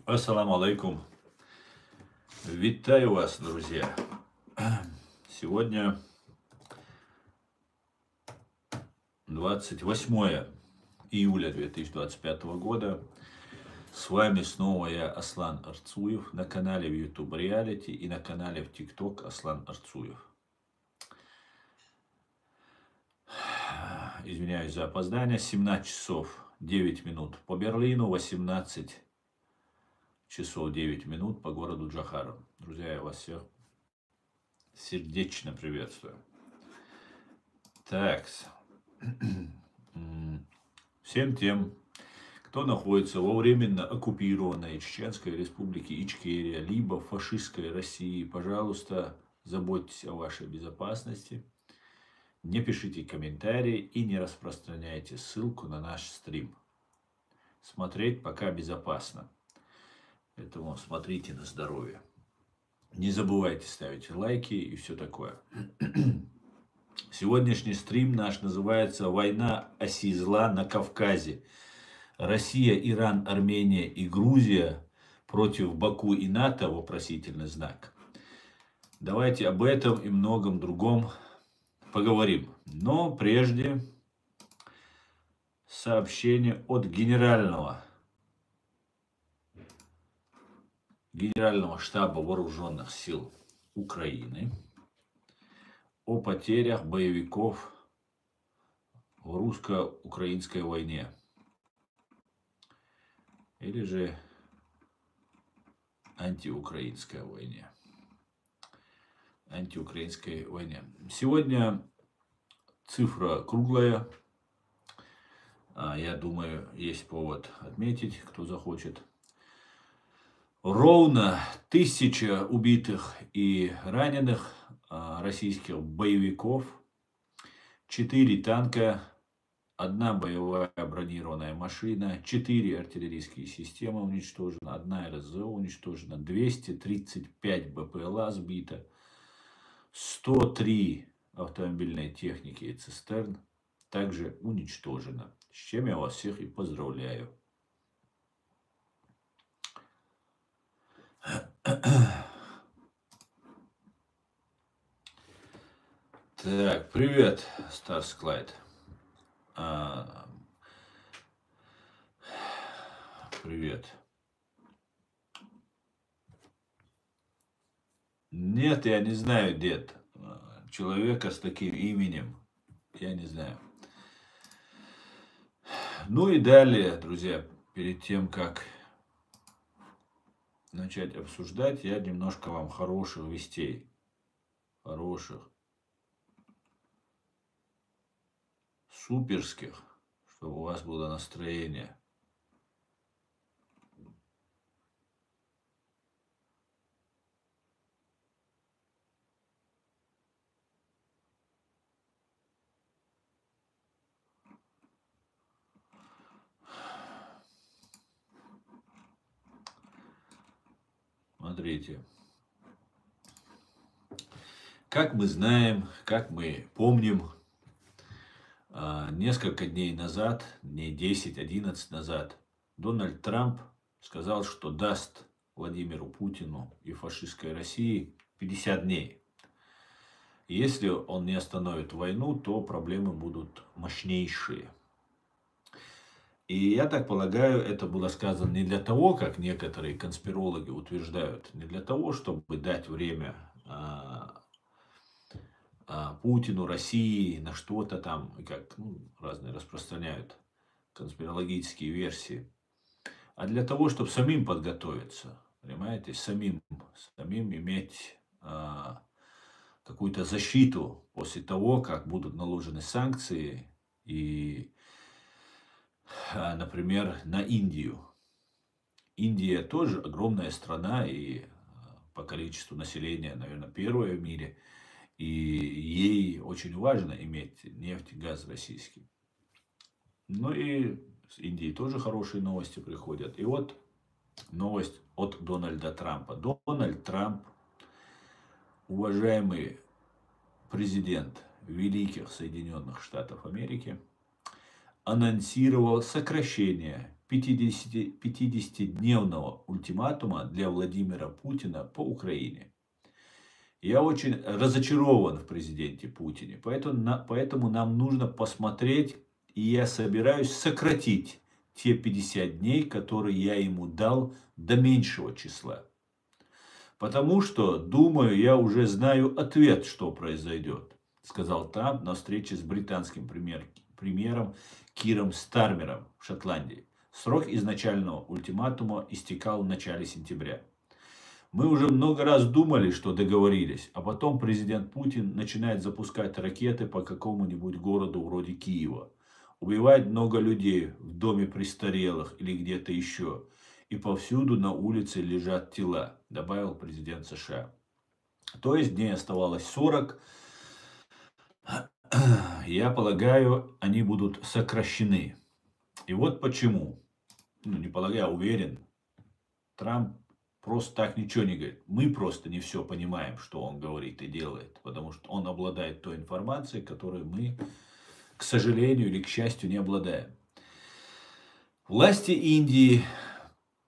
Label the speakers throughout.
Speaker 1: Ассаламу алейкум. Витаю вас, друзья. Сегодня 28 июля 2025 года. С вами снова я, Аслан Арцуев, на канале в YouTube Reality и на канале в TikTok Аслан Арцуев. Извиняюсь за опоздание. 17 часов 9 минут по Берлину, 18 часов 9 минут по городу Джохар. Друзья, я вас всех сердечно приветствую. Так, всем тем, кто находится во временно оккупированной Чеченской республике Ичкерия, либо фашистской России, пожалуйста, заботьтесь о вашей безопасности, не пишите комментарии и не распространяйте ссылку на наш стрим. Смотреть пока безопасно, поэтому смотрите на здоровье. Не забывайте ставить лайки и все такое. Сегодняшний стрим наш называется «Война оси зла на Кавказе». Россия, Иран, Армения и Грузия против Баку и НАТО, вопросительный знак. Давайте об этом и многом другом поговорим. Но прежде сообщение от Генерального штаба Вооруженных сил Украины о потерях боевиков в русско-украинской войне. Или же антиукраинской войне. Сегодня цифра круглая. Я думаю, есть повод отметить, кто захочет. Ровно 1000 убитых и раненых российских боевиков, 4 танка, 1 боевая бронированная машина, 4 артиллерийские системы уничтожено, 1 РСЗО уничтожена, 235 БПЛА сбито, 103 автомобильной техники и цистерн также уничтожено. С чем я вас всех и поздравляю. Так, привет, Старсклайд. Привет. Нет, я не знаю, дед. Человека с таким именем. Я не знаю. Ну и далее, друзья, перед тем, как начать обсуждать, я немножко вам хороших вестей. Хороших. Суперских. Чтобы у вас было настроение. Смотрите. Как мы знаем, как мы помним, несколько дней назад, дней 10-11 назад, Дональд Трамп сказал, что даст Владимиру Путину и фашистской России 50 дней. И если он не остановит войну, то проблемы будут мощнейшие. И я так полагаю, это было сказано не для того, как некоторые конспирологи утверждают, не для того, чтобы дать время Путину, России на что-то там, как разные распространяют конспирологические версии, а для того, чтобы самим подготовиться, понимаете, самим иметь какую-то защиту после того, как будут наложены санкции и, например, на Индию. Индия тоже огромная страна и по количеству населения, наверное, первая в мире. И ей очень важно иметь нефть и газ российский. Ну и с Индии тоже хорошие новости приходят. И вот новость от Дональда Трампа. Дональд Трамп, уважаемый президент великих Соединенных Штатов Америки, анонсировал сокращение 50-дневного ультиматума для Владимира Путина по Украине. Я очень разочарован в президенте Путине, поэтому нам нужно посмотреть, и я собираюсь сократить те 50 дней, которые я ему дал, до меньшего числа. Потому что, думаю, я уже знаю ответ, что произойдет, сказал Трамп на встрече с британским премьером Киром Стармером в Шотландии. Срок изначального ультиматума истекал в начале сентября. Мы уже много раз думали, что договорились, а потом президент Путин начинает запускать ракеты по какому-нибудь городу вроде Киева. Убивает много людей в доме престарелых или где-то еще. И повсюду на улице лежат тела, добавил президент США. То есть дней оставалось 40. Я полагаю, они будут сокращены. И вот почему. Не полагаю, уверен. Трамп просто так ничего не говорит. Мы просто не все понимаем, что он говорит и делает. Потому что он обладает той информацией, которой мы, к сожалению или к счастью, не обладаем. Власти Индии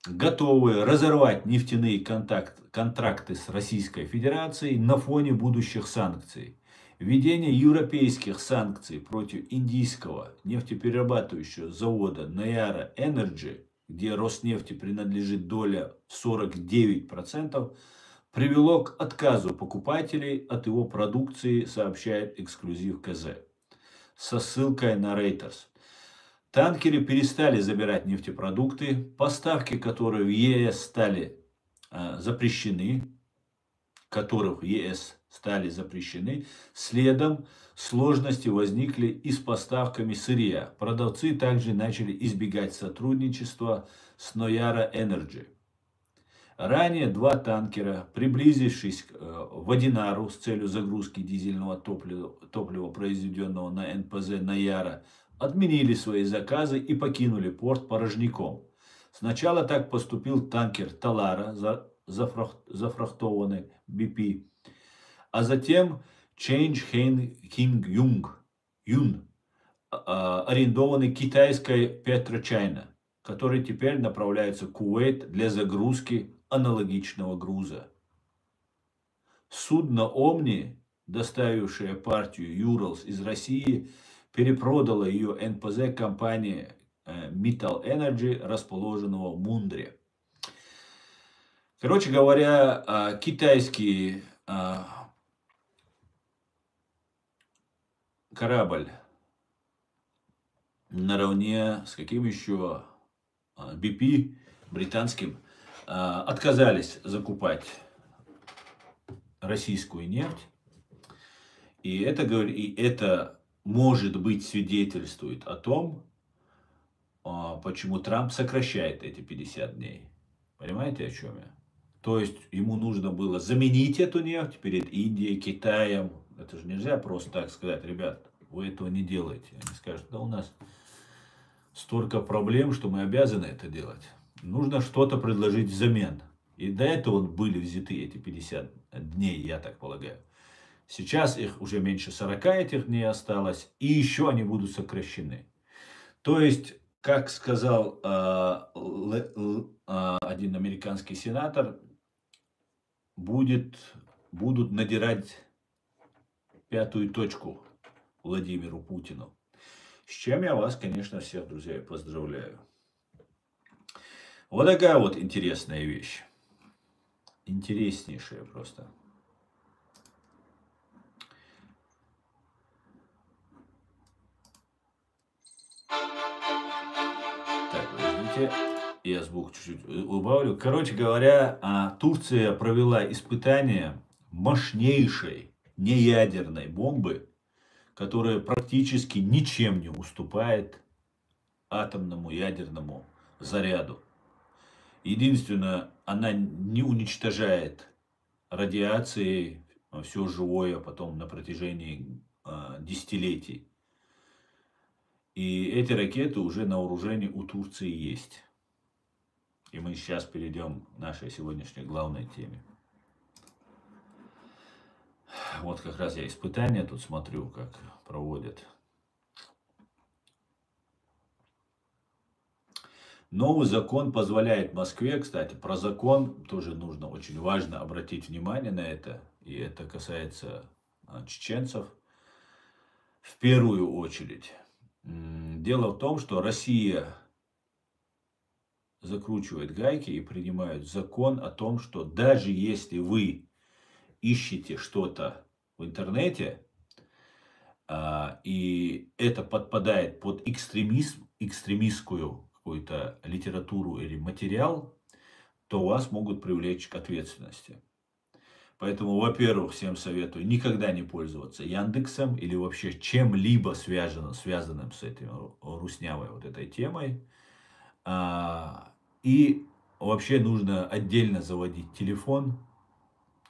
Speaker 1: готовы разорвать нефтяные контракты с Российской Федерацией на фоне будущих санкций. Введение европейских санкций против индийского нефтеперерабатывающего завода Nayara Energy, где Роснефти принадлежит доля 49%, привело к отказу покупателей от его продукции, сообщает эксклюзив КЗ. Со ссылкой на Reuters. Танкеры перестали забирать нефтепродукты, поставки которые в ЕС стали запрещены, следом сложности возникли и с поставками сырья. Продавцы также начали избегать сотрудничества с Nayara Energy. Ранее два танкера, приблизившись к Вадинару с целью загрузки дизельного топлива, произведенного на НПЗ Nayara, отменили свои заказы и покинули порт порожняком. Сначала так поступил танкер Талара, зафрахтованный BP, а затем Change King Юн, арендованный китайской PetroChina, который теперь направляется в Кувейт для загрузки аналогичного груза. Судно Omni, доставившее партию Urals из России, перепродала ее НПЗ компании Metal Energy, расположенного в Мундре. Короче говоря, китайский корабль наравне с каким еще BP британским отказались закупать российскую нефть. И это может быть свидетельствует о том, почему Трамп сокращает эти 50 дней. Понимаете, о чем я? То есть ему нужно было заменить эту нефть перед Индией, Китаем. Это же нельзя просто так сказать: ребят, вы этого не делаете. Они скажут: да у нас столько проблем, что мы обязаны это делать. Нужно что-то предложить взамен. И до этого были взяты эти 50 дней, я так полагаю. Сейчас их уже меньше 40 этих дней осталось, и еще они будут сокращены. То есть, как сказал один американский сенатор, будут надирать пятую точку Владимиру Путину. С чем я вас, конечно, всех, друзья, поздравляю. Вот такая вот интересная вещь. Интереснейшая просто. Так, подождите, я звук чуть-чуть убавлю. Короче говоря, Турция провела испытание мощнейшей неядерной бомбы, которая практически ничем не уступает атомному ядерному заряду. Единственное, она не уничтожает радиацией все живое потом на протяжении десятилетий. И эти ракеты уже на вооружении у Турции есть. И мы сейчас перейдем к нашей сегодняшней главной теме. Вот как раз я испытания тут смотрю, как проводят. Новый закон позволяет Москве, кстати, про закон тоже нужно, очень важно обратить внимание на это, и это касается чеченцев в первую очередь. Дело в том, что Россия закручивает гайки и принимает закон о том, что даже если вы ищете что-то в интернете, и это подпадает под экстремизм, экстремистскую какую-то литературу или материал, то вас могут привлечь к ответственности. Поэтому, во-первых, всем советую никогда не пользоваться Яндексом или вообще чем-либо связанным с этим руснявой вот этой темой. И вообще нужно отдельно заводить телефон,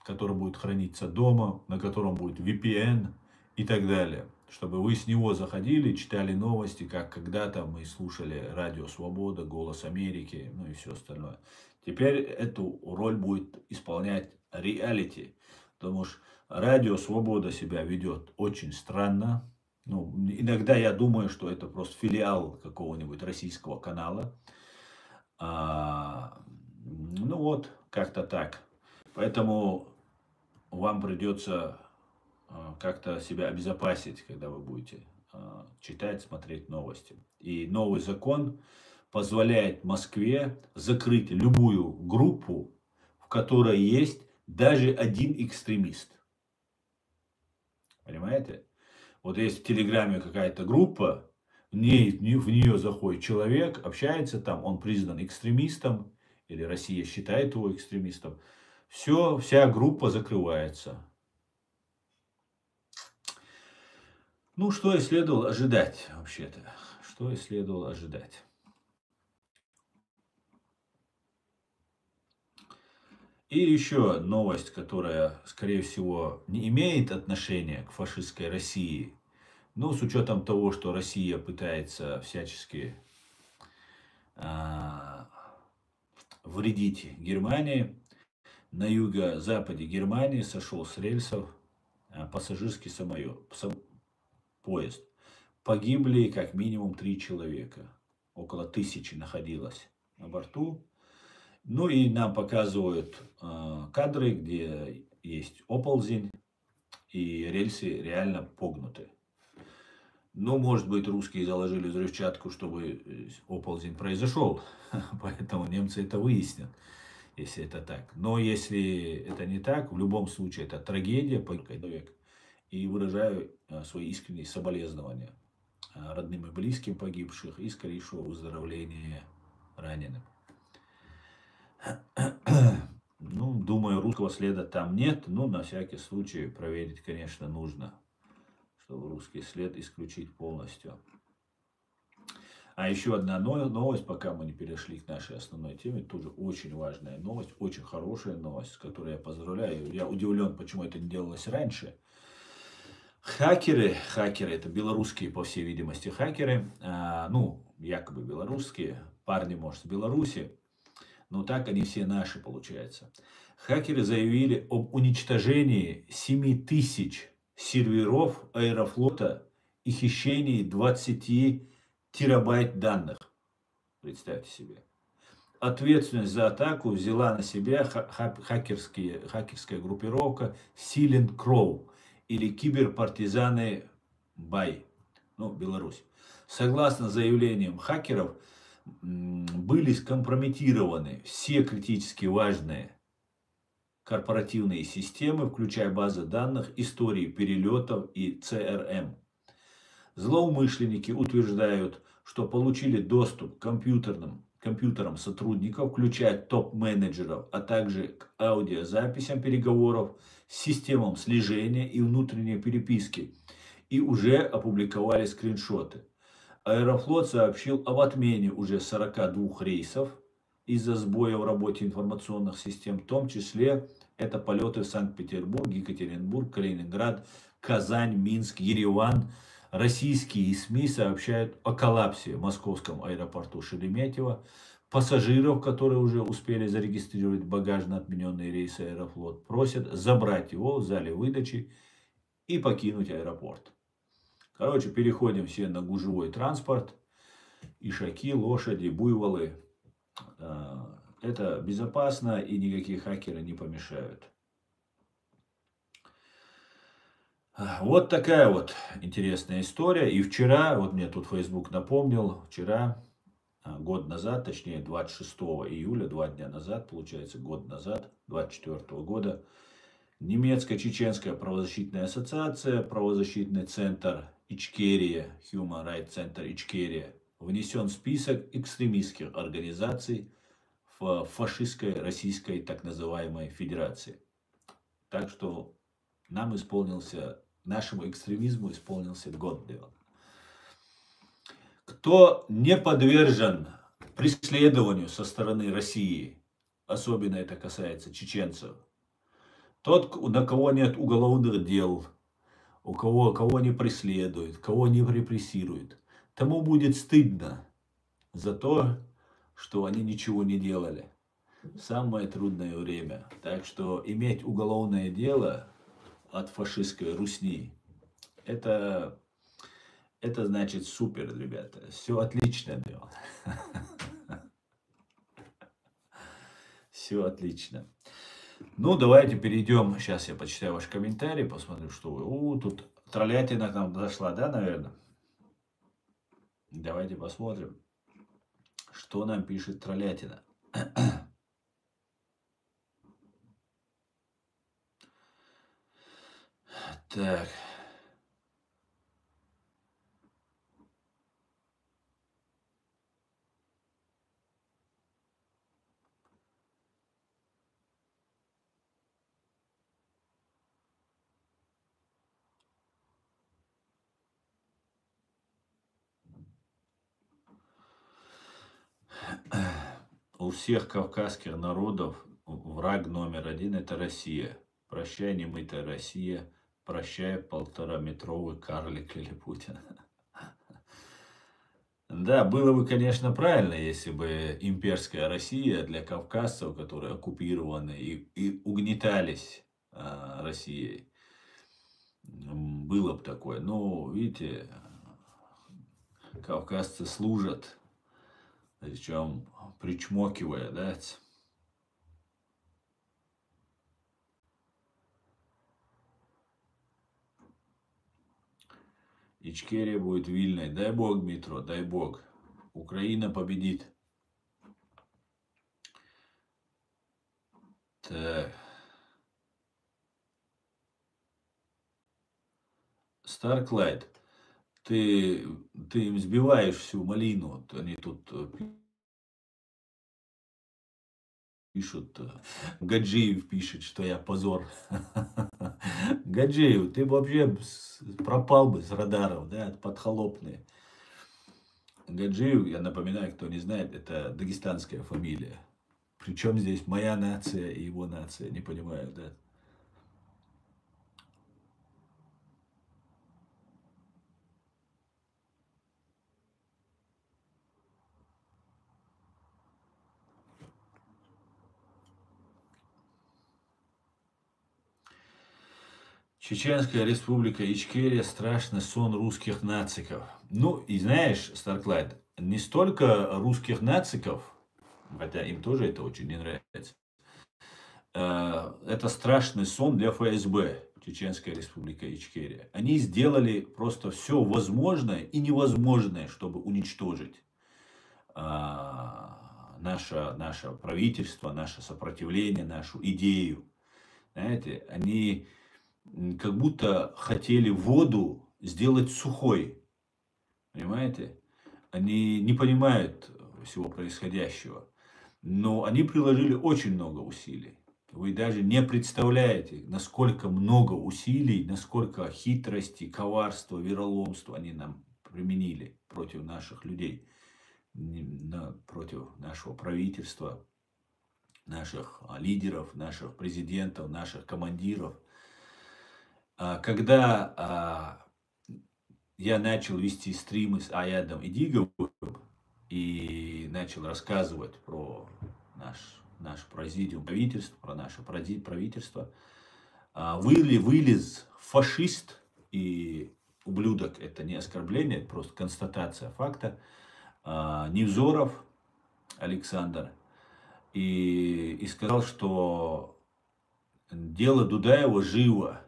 Speaker 1: который будет храниться дома, на котором будет VPN и так далее. Чтобы вы с него заходили, читали новости, как когда-то мы слушали Радио Свобода, Голос Америки, ну и все остальное. Теперь эту роль будет исполнять реалити. Потому что Радио Свобода себя ведет очень странно. Ну, иногда я думаю, что это просто филиал какого-нибудь российского канала. Ну вот, как-то так. Поэтому вам придется как-то себя обезопасить, когда вы будете читать, смотреть новости. И новый закон позволяет Москве закрыть любую группу, в которой есть даже один экстремист. Понимаете? Вот есть в Телеграме какая-то группа, в нее заходит человек, общается там, он признан экстремистом, или Россия считает его экстремистом. Все, вся группа закрывается. Ну, что и следовало ожидать, вообще-то. Что и следовало ожидать. И еще новость, которая, скорее всего, не имеет отношения к фашистской России. Но с учетом того, что Россия пытается всячески вредить Германии, на юго-западе Германии сошел с рельсов пассажирский поезд. Погибли как минимум 3 человека. Около 1000 находилось на борту. Ну и нам показывают кадры, где есть оползень, и рельсы реально погнуты. Ну, может быть, русские заложили взрывчатку, чтобы оползень произошел. Поэтому немцы это выяснят, если это так. Но если это не так, в любом случае это трагедия, человек. И выражаю свои искренние соболезнования родным и близким погибших и скорейшего выздоровления раненым. Ну, думаю, русского следа там нет, но на всякий случай проверить, конечно, нужно, чтобы русский след исключить полностью. А еще одна новость, пока мы не перешли к нашей основной теме, тоже очень важная новость, очень хорошая новость, с которой я поздравляю. Я удивлен, почему это не делалось раньше. Хакеры, это белорусские, по всей видимости, хакеры, ну, якобы белорусские, парни, может, с Беларуси, но так они все наши, получается. Хакеры заявили об уничтожении 7000 серверов Аэрофлота и хищении 20 терабайт данных. Представьте себе. Ответственность за атаку взяла на себя хакерская группировка Silent Crow или киберпартизаны Бай, ну, Беларусь. Согласно заявлениям хакеров, были скомпрометированы все критически важные корпоративные системы, включая базы данных, истории перелетов и CRM. Злоумышленники утверждают, что получили доступ к компьютерам сотрудников, включая топ-менеджеров, а также к аудиозаписям переговоров, системам слежения и внутренней переписки, и уже опубликовали скриншоты. Аэрофлот сообщил об отмене уже 42 рейсов из-за сбоя в работе информационных систем, в том числе это полеты в Санкт-Петербург, Екатеринбург, Калининград, Казань, Минск, Ереван. Российские СМИ сообщают о коллапсе в московском аэропорту Шереметьево. Пассажиров, которые уже успели зарегистрировать багаж на отмененные рейсы Аэрофлот, просят забрать его в зале выдачи и покинуть аэропорт. Короче, переходим все на гужевой транспорт. Ишаки, лошади, буйволы. Это безопасно, и никакие хакеры не помешают. Вот такая вот интересная история. И вчера, вот мне тут Facebook напомнил, вчера, год назад, точнее 26 июля, 2 дня назад, получается год назад, 24 года, немецко-чеченская правозащитная ассоциация, правозащитный центр Ичкерия, Human Rights Center Ичкерия, внесен в список экстремистских организаций в фашистской российской так называемой федерации. Так что нашему экстремизму исполнился год. Кто не подвержен преследованию со стороны России, особенно это касается чеченцев, тот, на кого нет уголовных дел, кого не преследуют, кого не репрессируют, тому будет стыдно за то, что они ничего не делали. Самое трудное время. Так что иметь уголовное дело от фашистской русни, это значит супер, ребята. Все отлично дело. Все отлично. Ну, давайте перейдем. Сейчас я почитаю ваш комментарий, посмотрю, что вы. Тут троллятина к нам зашла, да, наверное? Давайте посмотрим, что нам пишет троллятина. Так. У всех кавказских народов враг номер один – это Россия. Прощай, немытая Россия. Прощай, полтораметровый карлик Лилипутин. Да, было бы, конечно, правильно, если бы имперская Россия для кавказцев, которые оккупированы и угнетались Россией, было бы такое. Но, видите, кавказцы служат, причем причмокивая, да. Ичкерия будет Вильной. Дай бог, Дмитро, дай бог. Украина победит. Так. Старклайт, ты им сбиваешь всю малину. Они тут пишут, Гаджиев пишет, что я позор. Гаджиев, ты вообще пропал бы с радаров, да, подхолопные. Гаджиев, я напоминаю, кто не знает, это дагестанская фамилия. Причем здесь моя нация и его нация, не понимаю, да. Чеченская республика Ичкерия – страшный сон русских нациков. Ну, и знаешь, Старклайт, не столько русских нациков, хотя им тоже это очень не нравится, это страшный сон для ФСБ, Чеченская республика Ичкерия. Они сделали просто все возможное и невозможное, чтобы уничтожить наше правительство, наше сопротивление, нашу идею. Знаете, они как будто хотели воду сделать сухой. Понимаете? Они не понимают всего происходящего. Но они приложили очень много усилий. Вы даже не представляете, насколько много усилий, насколько хитрости, коварства, вероломства они нам применили против наших людей, против нашего правительства, наших лидеров, наших президентов, наших командиров. Когда я начал вести стримы с Аядом и Диговым и начал рассказывать про наш президиум правительства, про наше правительство, вылез фашист и ублюдок. Это не оскорбление, это просто констатация факта. Невзоров, Александр, и сказал, что дело Дудаева живо.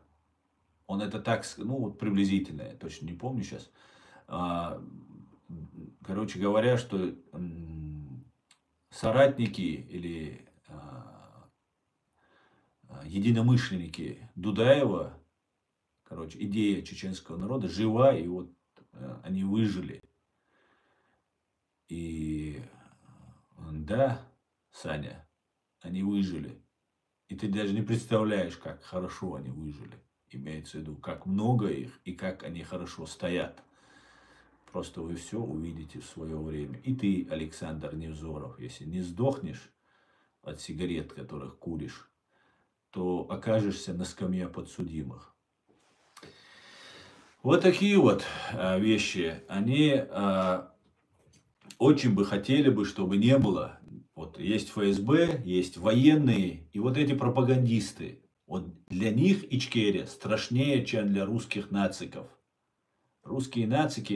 Speaker 1: Он это так, ну вот приблизительно, я точно не помню сейчас. Короче говоря, что соратники или единомышленники Дудаева, короче, идея чеченского народа жива, и вот они выжили. И да, Саня, они выжили. И ты даже не представляешь, как хорошо они выжили. Имеется в виду, как много их и как они хорошо стоят. Просто вы все увидите в свое время. И ты, Александр Невзоров, если не сдохнешь от сигарет, которых куришь, то окажешься на скамье подсудимых. Вот такие вот вещи. Они очень бы хотели бы, чтобы не было. Вот есть ФСБ, есть военные и вот эти пропагандисты. Вот для них Ичкерия страшнее, чем для русских нациков. Русские нацики,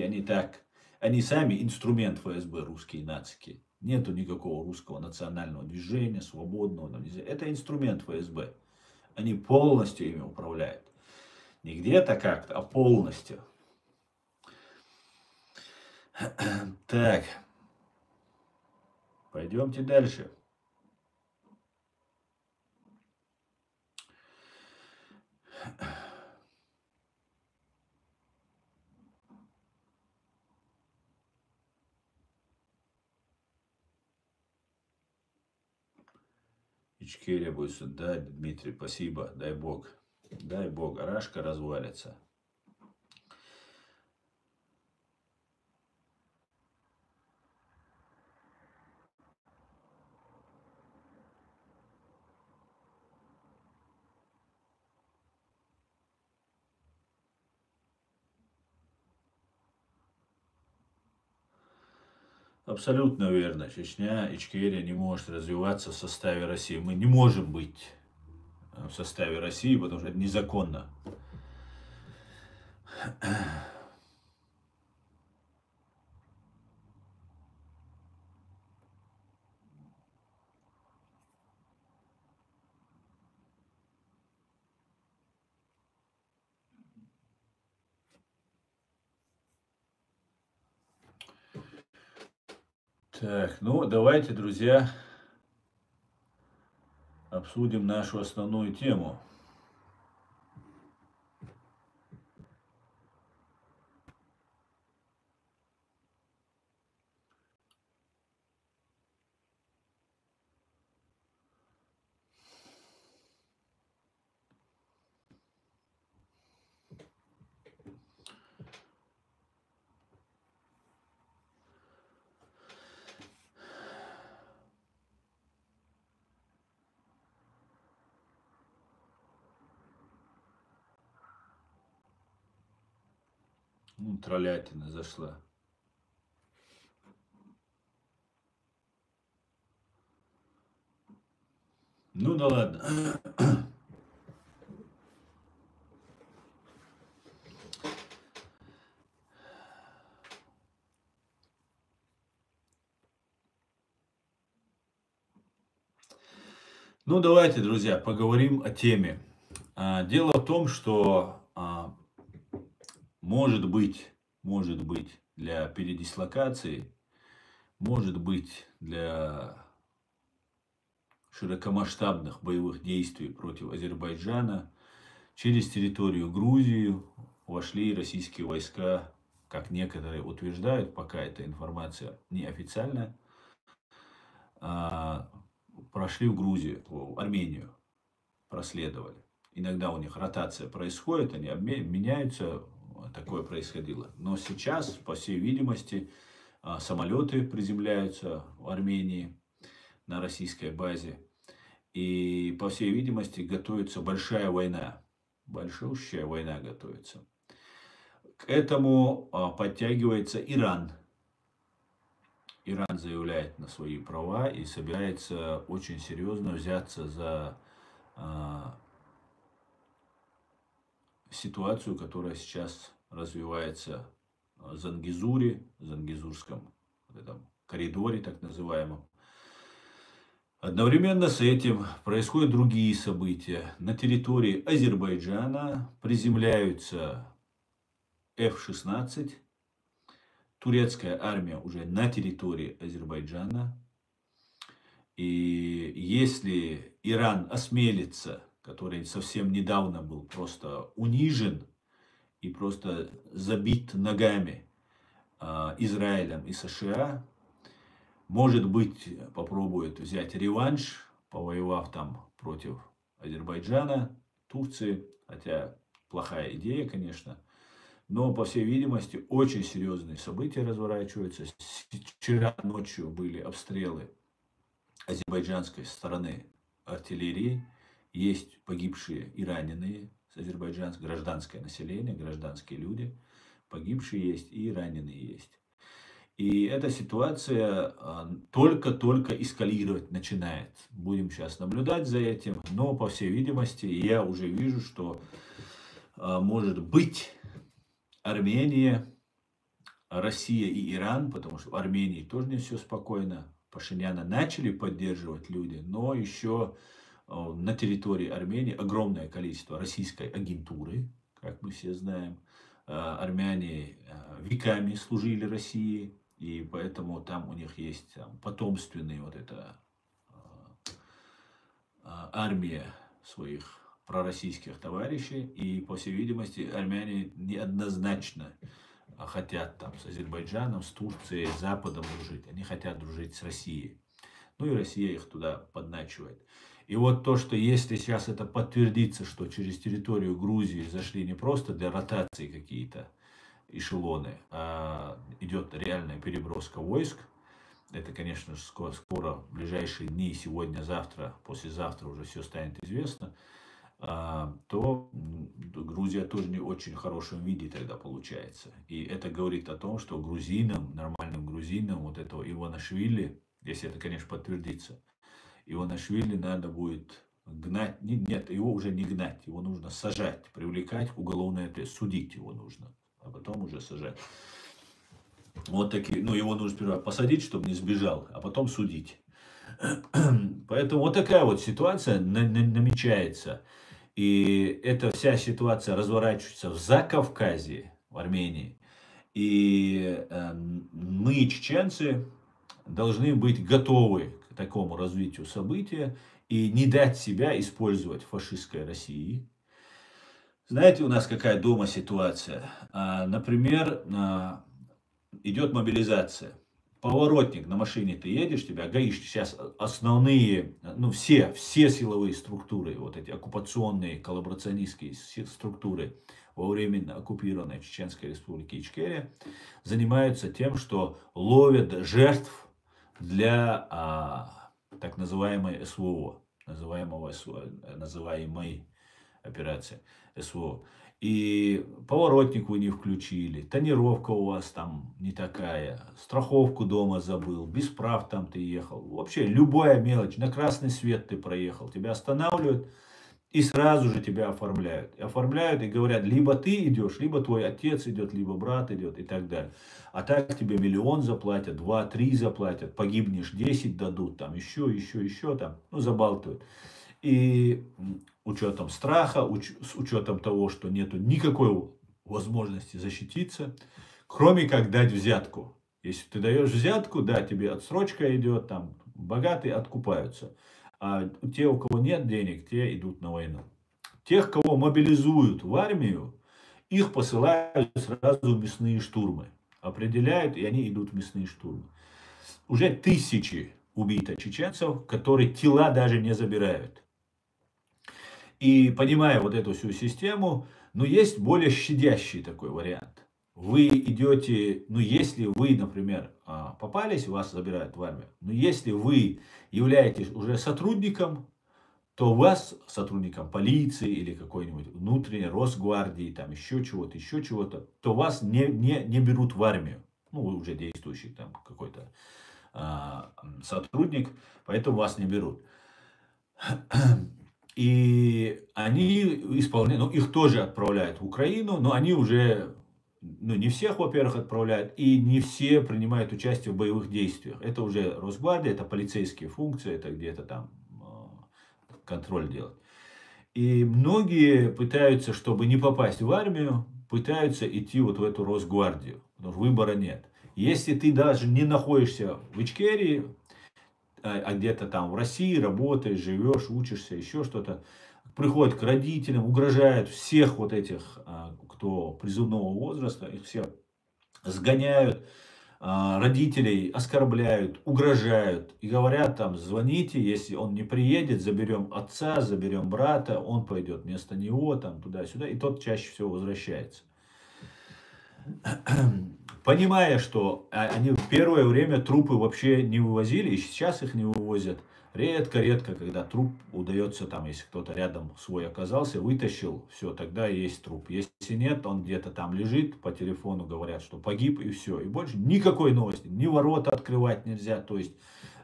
Speaker 1: они сами инструмент ФСБ, русские нацики. Нету никакого русского национального движения, свободного. Это инструмент ФСБ. Они полностью ими управляют. Не где-то как-то, а полностью. Так. Пойдемте дальше. Ичкерия будет, да, Дмитрий, спасибо, дай бог. Дай бог, Рашка развалится. Абсолютно верно. Чечня, Ичкерия не может развиваться в составе России. Мы не можем быть в составе России, потому что это незаконно. Так, ну давайте, друзья, обсудим нашу основную тему. Ну, троллятина зашла. Ну да ладно. Ну давайте, друзья, поговорим о теме. Дело в том, что может быть для передислокации, может быть для широкомасштабных боевых действий против Азербайджана через территорию Грузии вошли российские войска, как некоторые утверждают, пока эта информация неофициальная, прошли в Грузию, в Армению, проследовали. Иногда у них ротация происходит, они меняются, такое происходило. Но сейчас, по всей видимости, самолеты приземляются в Армении на российской базе. И, по всей видимости, готовится большая война. Большущая война готовится. К этому подтягивается Иран. Иран заявляет на свои права и собирается очень серьезно взяться за ситуацию, которая сейчас развивается в Зангезуре, в Зангезурском этом коридоре, так называемом. Одновременно с этим происходят другие события. На территории Азербайджана приземляются F-16. Турецкая армия уже на территории Азербайджана. И если Иран осмелится, который совсем недавно был просто унижен и просто забит ногами Израилем и США, может быть, попробует взять реванш, повоевав там против Азербайджана, Турции, хотя плохая идея, конечно. Но, по всей видимости, очень серьезные события разворачиваются. Вчера ночью были обстрелы азербайджанской стороны артиллерии. Есть погибшие и раненые с азербайджанского, гражданское население, гражданские люди. Погибшие есть и раненые есть. И эта ситуация только-только эскалировать начинает. Будем сейчас наблюдать за этим. Но, по всей видимости, я уже вижу, что может быть Армения, Россия и Иран, потому что в Армении тоже не все спокойно. Пашиняна начали поддерживать люди, но еще на территории Армении огромное количество российской агентуры, как мы все знаем. Армяне веками служили России, и поэтому там у них есть потомственная вот эта армия своих пророссийских товарищей, и, по всей видимости, армяне неоднозначно хотят там с Азербайджаном, с Турцией, с Западом дружить. Они хотят дружить с Россией. Ну и Россия их туда подначивает. И вот то, что если сейчас это подтвердится, что через территорию Грузии зашли не просто для ротации какие-то эшелоны, а идет реальная переброска войск, это, конечно, скоро, в ближайшие дни, сегодня, завтра, послезавтра уже все станет известно, то Грузия тоже не очень хорошем виде тогда получается. И это говорит о том, что грузинам, нормальным грузинам, вот этого Иванишвили, если это, конечно, подтвердится, Иванишвили надо будет гнать, нет, его уже не гнать, его нужно сажать, привлекать к уголовной ответственности, судить его нужно, а потом уже сажать. Вот такие, ну, его нужно сперва посадить, чтобы не сбежал, а потом судить. Поэтому вот такая вот ситуация намечается. И эта вся ситуация разворачивается в Закавказье, в Армении. И мы, чеченцы, должны быть готовы к такому развитию события и не дать себя использовать фашистской России. Знаете, у нас какая дома ситуация? Например, идет мобилизация. Поворотник на машине ты едешь, тебя гаишники сейчас основные, ну все силовые структуры, вот эти оккупационные, коллаборационистские структуры во временно оккупированной Чеченской Республики Ичкерия занимаются тем, что ловят жертв для так называемой СВО, называемой операции СВО. И поворотник вы не включили, тонировка у вас там не такая, страховку дома забыл, без прав там ты ехал. Вообще любая мелочь, на красный свет ты проехал, тебя останавливают и сразу же тебя оформляют. Оформляют и говорят, либо ты идешь, либо твой отец идет, либо брат идет и так далее. А так тебе 1 000 000 заплатят, 2-3 заплатят, погибнешь 10 дадут, там еще там, ну забалтывают. И учетом страха, с учетом того, что нету никакой возможности защититься, кроме как дать взятку. Если ты даешь взятку, да, тебе отсрочка идет, там богатые откупаются. А те, у кого нет денег, те идут на войну. Тех, кого мобилизуют в армию, их посылают сразу в мясные штурмы. Определяют, и они идут в мясные штурмы. Уже тысячи убито чеченцев, которые тела даже не забирают. И понимая вот эту всю систему, но есть более щадящий такой вариант. Вы идете, ну если вы, например, попались, вас забирают в армию, но если вы являетесь уже сотрудником, то вас, сотрудником полиции или какой-нибудь внутренней Росгвардии, там еще чего-то, то вас не берут в армию. Ну, вы уже действующий там какой-то сотрудник, поэтому вас не берут. И они исполняют, ну, их тоже отправляют в Украину, но они уже ну, не всех, во-первых, отправляют, и не все принимают участие в боевых действиях. Это уже Росгвардия, это полицейские функции, это где-то там контроль делать. И многие пытаются, чтобы не попасть в армию, пытаются идти вот в эту Росгвардию, потому что выбора нет. Если ты даже не находишься в Ичкерии, а где-то там в России работаешь, живешь, учишься, еще что-то, приходят к родителям, угрожают всех вот этих, кто призывного возраста, их всех сгоняют, родителей оскорбляют, угрожают и говорят там: звоните, если он не приедет, заберем отца, заберем брата, он пойдет вместо него там туда-сюда, и тот чаще всего возвращается. Понимая, что они в первое время трупы вообще не вывозили, и сейчас их не вывозят. Редко-редко, когда труп удается, там, если кто-то рядом свой оказался, вытащил, все, тогда есть труп. Если нет, он где-то там лежит, по телефону говорят, что погиб, и все. И больше никакой новости. Ни ворота открывать нельзя, то есть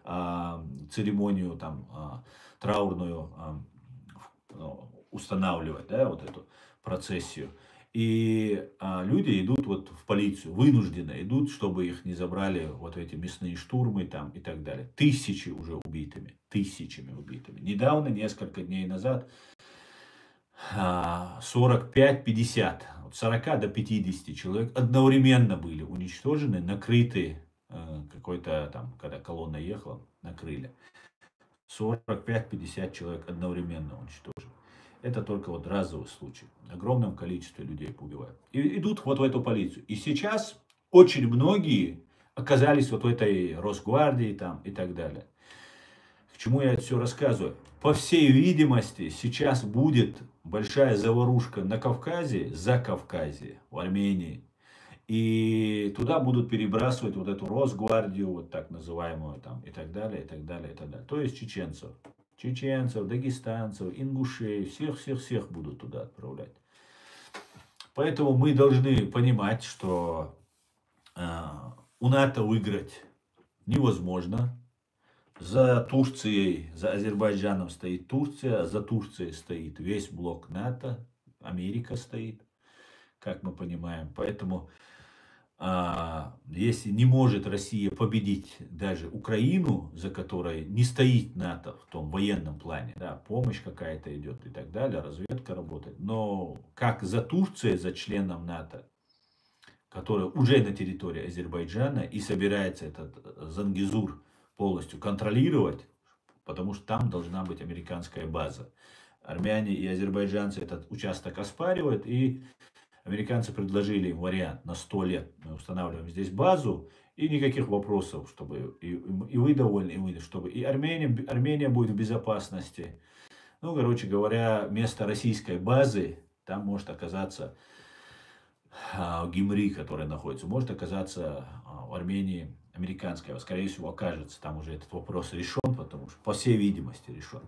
Speaker 1: церемонию там траурную устанавливать, да, вот эту процессию. И люди идут вот в полицию, вынужденно идут, чтобы их не забрали вот эти мясные штурмы там и так далее. Тысячи уже убитыми, тысячами убитыми. Недавно, несколько дней назад, 45-50, от 40 до 50 человек одновременно были уничтожены, накрыты, какой-то там, когда колонна ехала, накрыли. 45-50 человек одновременно уничтожены. Это только вот разовый случай. Огромном количестве людей поубивают. И идут вот в эту полицию. И сейчас очень многие оказались вот в этой Росгвардии там и так далее. К чему я это все рассказываю? По всей видимости, сейчас будет большая заварушка на Кавказе, Закавказье, в Армении. И туда будут перебрасывать вот эту Росгвардию, вот так называемую, там, и так далее, и так далее, и так далее. То есть чеченцев. Чеченцев, дагестанцев, ингушей, всех-всех-всех будут туда отправлять. Поэтому мы должны понимать, что у НАТО выиграть невозможно. За Турцией, за Азербайджаном стоит Турция, за Турцией стоит весь блок НАТО, Америка стоит, как мы понимаем. Поэтому если не может Россия победить даже Украину, за которой не стоит НАТО в том военном плане, да, помощь какая-то идет и так далее, разведка работает, но как за Турцией, за членом НАТО, которая уже на территории Азербайджана и собирается этот Зангезур полностью контролировать, потому что там должна быть американская база. Армяне и азербайджанцы этот участок оспаривают, и американцы предложили им вариант: на 100 лет мы устанавливаем здесь базу, и никаких вопросов, чтобы и вы довольны, и мы, чтобы и Армения будет в безопасности. Ну, короче говоря, вместо российской базы там может оказаться Гимри, который находится, может оказаться в Армении американская, скорее всего, окажется. Там уже этот вопрос решен, потому что, по всей видимости, решен.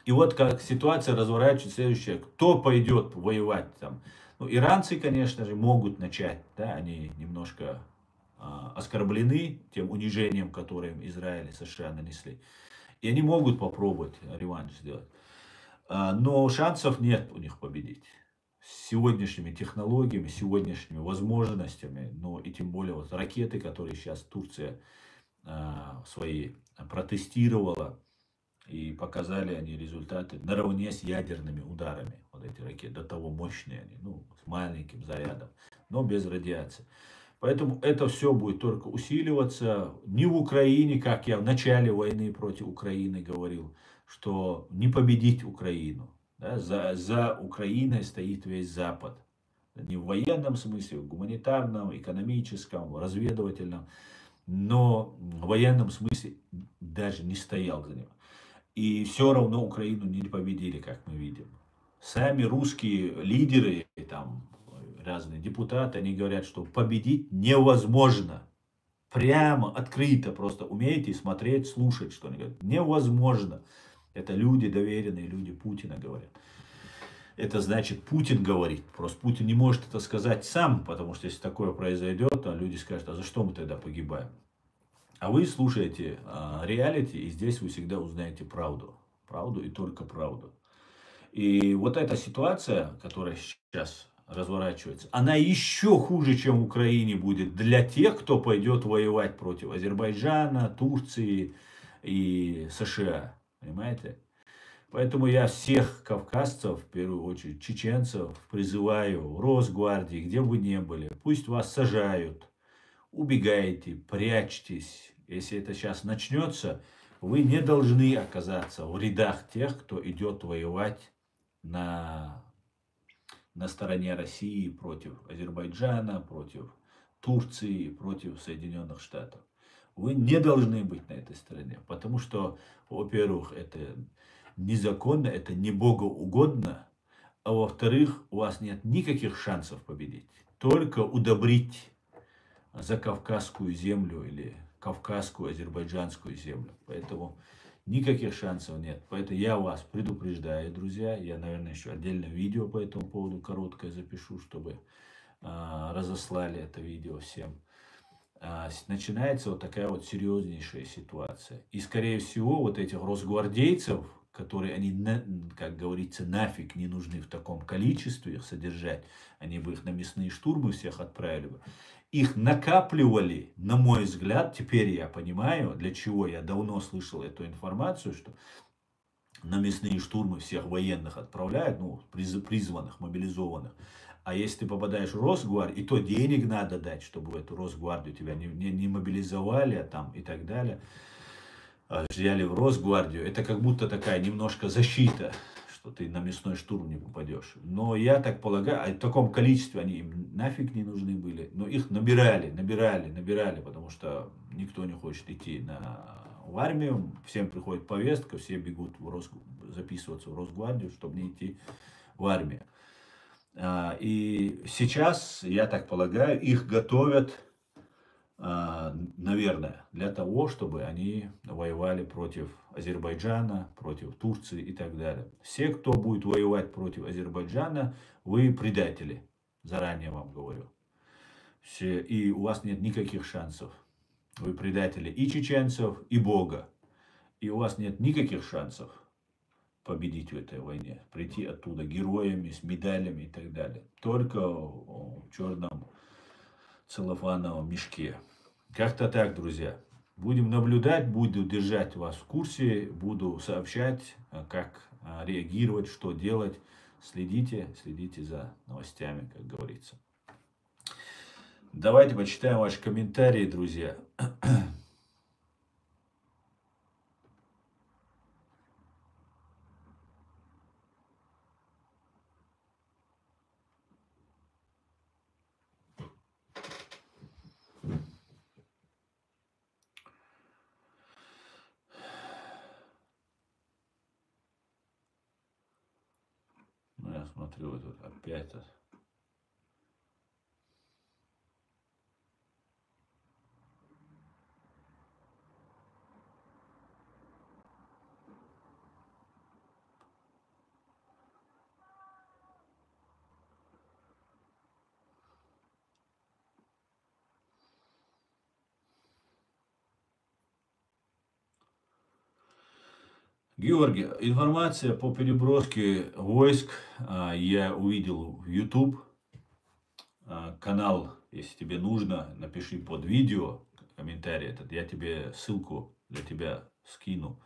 Speaker 1: И вот как ситуация разворачивается следующая. Кто пойдет воевать там? Ну, иранцы, конечно же, могут начать, да, они немножко оскорблены тем унижением, которое им Израиль и США нанесли. И они могут попробовать реванш сделать. Но шансов нет у них победить. С сегодняшними технологиями, сегодняшними возможностями, но и тем более вот ракеты, которые сейчас Турция свои протестировала, и показали они результаты наравне с ядерными ударами. Вот эти ракеты, до того мощные они, ну, с маленьким зарядом, но без радиации. Поэтому это все будет только усиливаться. Не в Украине, как я в начале войны против Украины говорил, что не победить Украину. Да, за Украиной стоит весь Запад. Не в военном смысле, в гуманитарном, экономическом, разведывательном, но в военном смысле даже не стоял за него. И все равно Украину не победили, как мы видим. Сами русские лидеры, там, разные депутаты, они говорят, что победить невозможно. Прямо, открыто, просто умеете смотреть, слушать, что они говорят. Невозможно. Это люди, доверенные люди Путина говорят. Это значит, Путин говорит. Просто Путин не может это сказать сам, потому что если такое произойдет, то люди скажут: а за что мы тогда погибаем? А вы слушаете реалити, и здесь вы всегда узнаете правду. Правду и только правду. И вот эта ситуация, которая сейчас разворачивается, она еще хуже, чем в Украине будет для тех, кто пойдет воевать против Азербайджана, Турции и США. Понимаете? Поэтому я всех кавказцев, в первую очередь чеченцев, призываю в Росгвардии, где бы вы ни были, пусть вас сажают, убегайте, прячьтесь. Если это сейчас начнется, вы не должны оказаться в рядах тех, кто идет воевать на стороне России против Азербайджана, против Турции, против Соединенных Штатов. Вы не должны быть на этой стороне, потому что, во-первых, это незаконно, это не богоугодно, а во-вторых, у вас нет никаких шансов победить. Только удобрить закавказскую землю или кавказскую, азербайджанскую землю. Поэтому никаких шансов нет. Поэтому я вас предупреждаю, друзья. Я, наверное, еще отдельно видео по этому поводу короткое запишу, чтобы разослали это видео всем. Начинается вот такая вот серьезнейшая ситуация. И, скорее всего, вот этих росгвардейцев, которые, они, как говорится, нафиг не нужны в таком количестве их содержать, они бы их на мясные штурмы всех отправили бы. Их накапливали, на мой взгляд, теперь я понимаю, для чего я давно слышал эту информацию, что на мясные штурмы всех военных отправляют, ну, призванных, мобилизованных. А если ты попадаешь в Росгвардию, и то денег надо дать, чтобы в эту Росгвардию тебя не мобилизовали, а там и так далее. Взяли в Росгвардию. Это как будто такая немножко защита, что ты на мясной штурм не попадешь. Но я так полагаю, в таком количестве они им нафиг не нужны были. Но их набирали, потому что никто не хочет идти в армию. Всем приходит повестка, все бегут записываться в Росгвардию, чтобы не идти в армию. И сейчас, я так полагаю, их готовят, наверное, для того, чтобы они воевали против Азербайджана, против Турции и так далее. Все, кто будет воевать против Азербайджана, вы предатели. Заранее вам говорю. И у вас нет никаких шансов. Вы предатели и чеченцев, и Бога. И у вас нет никаких шансов победить в этой войне. Прийти оттуда героями, с медалями и так далее. Только в черном целлофановом мешке. Как-то так, друзья. Будем наблюдать, буду держать вас в курсе, буду сообщать, как реагировать, что делать. Следите за новостями, как говорится. Давайте почитаем ваши комментарии, друзья. Ну, я смотрю, вот тут опять. Георгий, информация по переброске войск я увидел в YouTube. Канал, если тебе нужно, напиши под видео комментарий этот. Я тебе ссылку для тебя скину.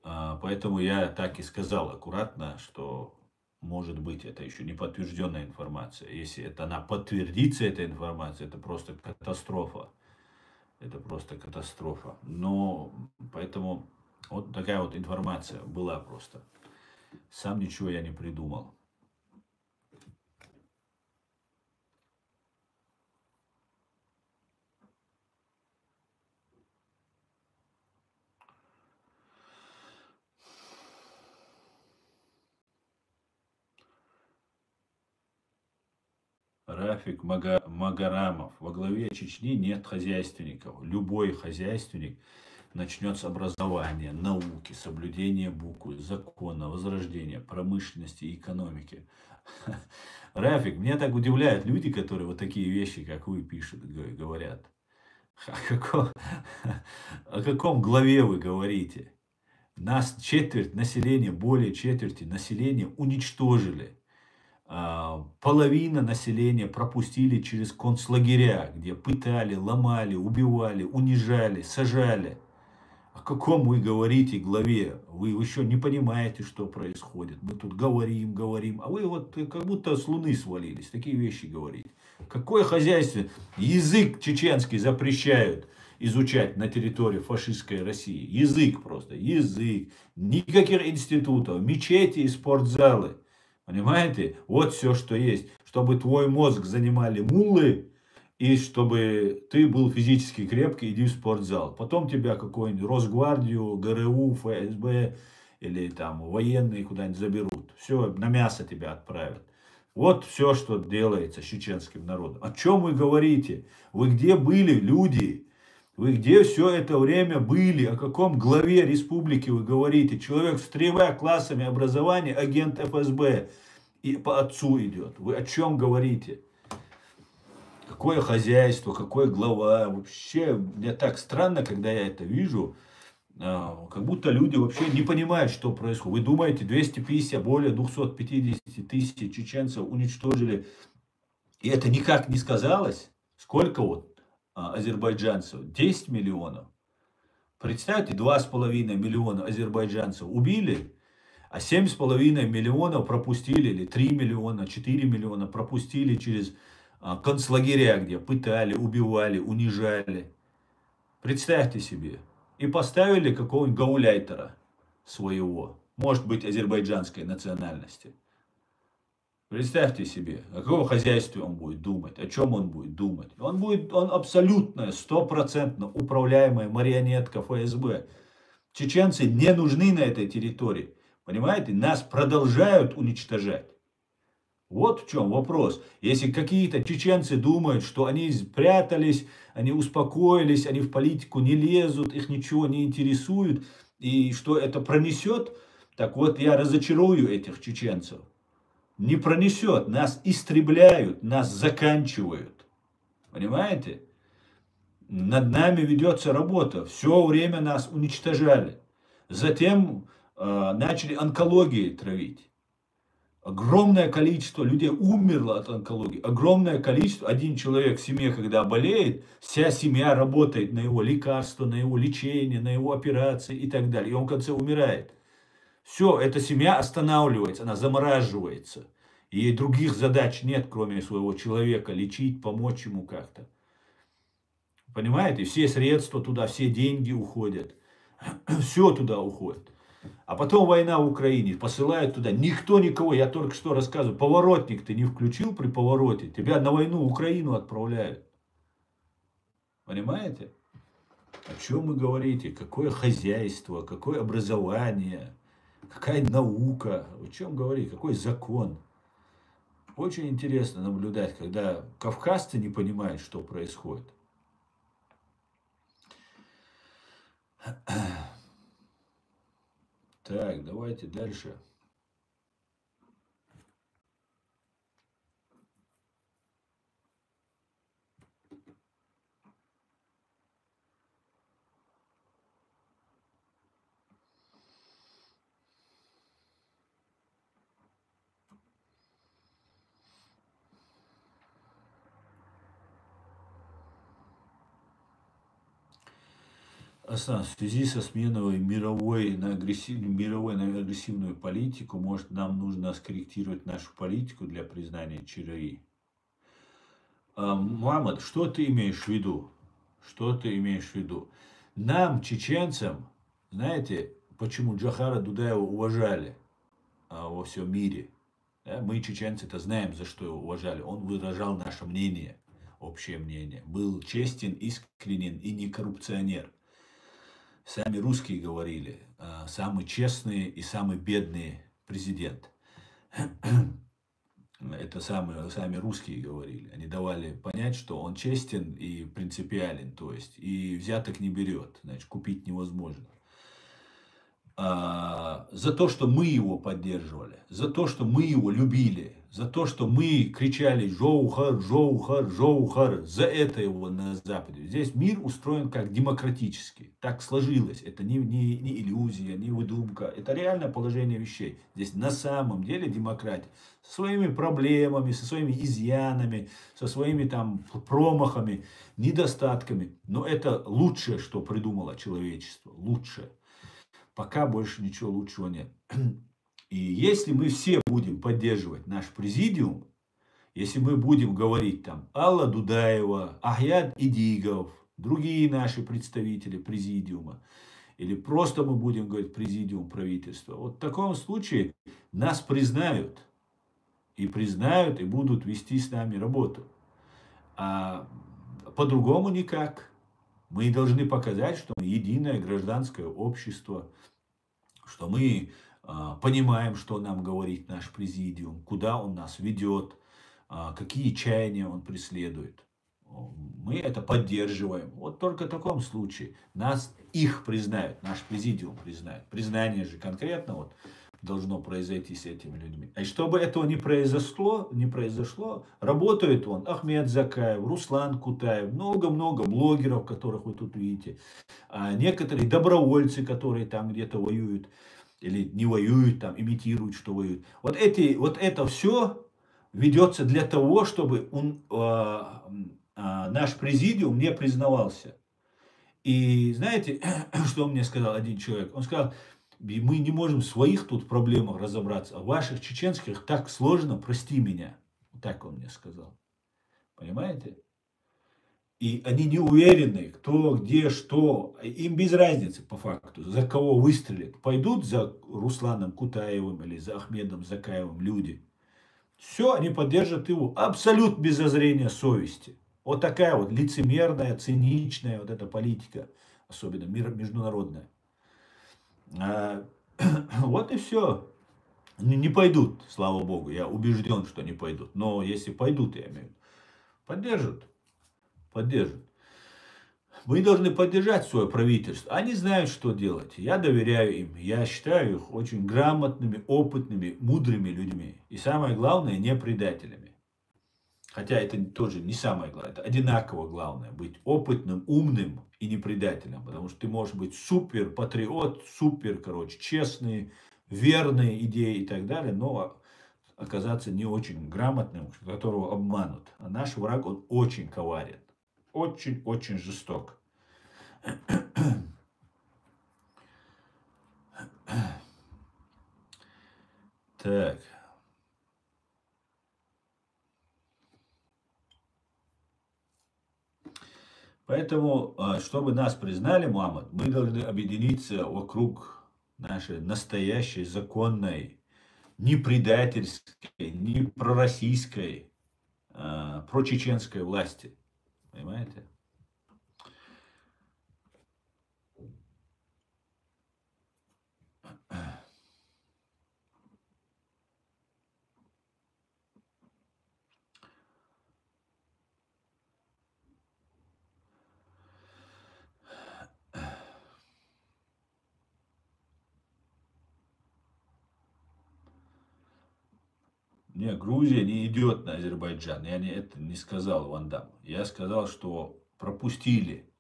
Speaker 1: Поэтому я так и сказал аккуратно, что может быть это еще не подтвержденная информация. Если она подтвердится, эта информация, это просто катастрофа. Это просто катастрофа. Но поэтому вот такая вот информация была просто. Сам ничего я не придумал. Рафик Магарамов. Во главе Чечни нет хозяйственников. Любой хозяйственник начнет с образования, науки, соблюдения буквы, закона, возрождения, промышленности и экономики. Рафик, меня так удивляют люди, которые вот такие вещи, как вы, пишут, говорят. О каком главе вы говорите? Нас четверть населения, более четверти населения уничтожили. половина населения пропустили через концлагеря, где пытали, ломали, убивали, унижали, сажали. О каком вы говорите главе? Вы еще не понимаете, что происходит. Мы тут говорим, говорим, а вы вот как будто с Луны свалились. Такие вещи говорите. Какое хозяйство? Язык чеченский запрещают изучать на территории фашистской России. Язык просто, язык. Никаких институтов, мечети и спортзалы. Понимаете? Вот все, что есть. Чтобы твой мозг занимали муллы, и чтобы ты был физически крепкий, иди в спортзал. Потом тебя какой-нибудь Росгвардию, ГРУ, ФСБ или там военные куда-нибудь заберут. Все, на мясо тебя отправят. Вот все, что делается с чеченским народом. О чем вы говорите? Вы где были, люди? Вы где все это время были? О каком главе республики вы говорите? Человек с 3 классами образования, агент ФСБ. И по отцу идет. Вы о чем говорите? Какое хозяйство, какой глава. Вообще, мне так странно, когда я это вижу. Как будто люди вообще не понимают, что происходит. Вы думаете, 250, более 250 тысяч чеченцев уничтожили. И это никак не сказалось? Сколько вот азербайджанцев? 10 миллионов. Представьте, 2,5 миллиона азербайджанцев убили, а 7,5 миллионов пропустили, или 3 миллиона, 4 миллиона пропустили через концлагеря, где пытали, убивали, унижали. Представьте себе. И поставили какого-нибудь гауляйтера своего, может быть, азербайджанской национальности. Представьте себе, о каком хозяйстве он будет думать, о чем он будет думать. Он абсолютно, 100% управляемая марионетка ФСБ. Чеченцы не нужны на этой территории. Понимаете, нас продолжают уничтожать. Вот в чем вопрос. Если какие-то чеченцы думают, что они спрятались, они успокоились, они в политику не лезут, их ничего не интересует, и что это пронесет, так вот я разочарую этих чеченцев. Не пронесет, нас истребляют, нас заканчивают. Понимаете? Над нами ведется работа, все время нас уничтожали. Затем начали онкологией травить. Огромное количество людей умерло от онкологии. Огромное количество. Один человек в семье, когда болеет, вся семья работает на его лекарства, на его лечение, на его операции и так далее. И он в конце умирает. Все, эта семья останавливается, она замораживается. И других задач нет, кроме своего человека, лечить, помочь ему как-то. Понимаете? Все средства туда, все деньги уходят. Все туда уходит. А потом война в Украине, посылают туда, никто никого, я только что рассказываю, поворотник ты не включил при повороте, тебя на войну в Украину отправляют. Понимаете? О чем вы говорите? Какое хозяйство, какое образование, какая наука, о чем говорить, какой закон. Очень интересно наблюдать, когда кавказцы не понимают, что происходит. Так, давайте дальше. В связи со сменой мировой на агрессивную политику, может, нам нужно скорректировать нашу политику для признания ЧРИ? Мухаммад, что ты имеешь в виду? Что ты имеешь в виду? Нам, чеченцам, знаете, почему Джохара Дудаева уважали во всем мире? Да? Мы, чеченцы-то, знаем, за что его уважали. Он выражал наше мнение, общее мнение. Был честен, искренен и не коррупционер. Сами русские говорили, самый честный и самый бедный президент. Это сами русские говорили. Они давали понять, что он честен и принципиален, то есть, и взяток не берет, значит, купить невозможно. За то, что мы его поддерживали, за то, что мы его любили, за то, что мы кричали «Жоухар, Жоухар, Жоухар», за это его на Западе. Здесь мир устроен как демократический. Так сложилось. Это не иллюзия, не выдумка. Это реальное положение вещей. Здесь на самом деле демократия. Со своими проблемами, со своими изъянами, со своими там промахами, недостатками. Но это лучшее, что придумало человечество. Лучшее. Пока больше ничего лучшего нет. И если мы все будем поддерживать наш президиум, если мы будем говорить там Алла Дудаева, Ахьяд Идигов, другие наши представители президиума, или просто мы будем говорить президиум правительства, вот в таком случае нас признают, и будут вести с нами работу. А по-другому никак. Мы должны показать, что мы единое гражданское общество, что мы понимаем, что нам говорит наш президиум, куда он нас ведет, какие чаяния он преследует. Мы это поддерживаем. Вот только в таком случае нас их признают, наш президиум признает. Признание же конкретно вот должно произойти с этими людьми. И чтобы этого не произошло, работает он Ахмед Закаев, Руслан Кутаев, много-много блогеров, которых вы тут видите, некоторые добровольцы, которые там где-то воюют, или не воюют, там, имитируют, что воюют. Вот это все ведется для того, чтобы наш президиум не признавался. И знаете, что мне сказал один человек? Он сказал, мы не можем в своих тут проблемах разобраться, а в ваших чеченских так сложно, прости меня. Вот так он мне сказал. Понимаете? И они не уверены, кто, где, что. Им без разницы, по факту, за кого выстрелят. Пойдут за Русланом Кутаевым или за Ахмедом Закаевым люди. Все, они поддержат его абсолютно без зазрения совести. Вот такая вот лицемерная, циничная вот эта политика, особенно международная. Вот и все. Не пойдут, слава богу. Я убежден, что не пойдут. Но если пойдут, я имею в виду, поддержат. Мы должны поддержать свое правительство. Они знают, что делать. Я доверяю им. Я считаю их очень грамотными, опытными, мудрыми людьми. И самое главное, не предателями. Хотя это тоже не самое главное. Это одинаково главное. Быть опытным, умным и не предателем. Потому что ты можешь быть супер патриот, супер, честный, верный идеи и так далее. Но оказаться не очень грамотным, которого обманут. А наш враг, он очень коварен. Очень-очень жесток. Так. Поэтому, чтобы нас признали, Мухаммад, мы должны объединиться вокруг нашей настоящей, законной, не предательской, не пророссийской, прочеченской власти. Понимаете? Не, Грузия не идет на Азербайджан. Я это не сказал Ван Дамму. Я сказал, что пропустили,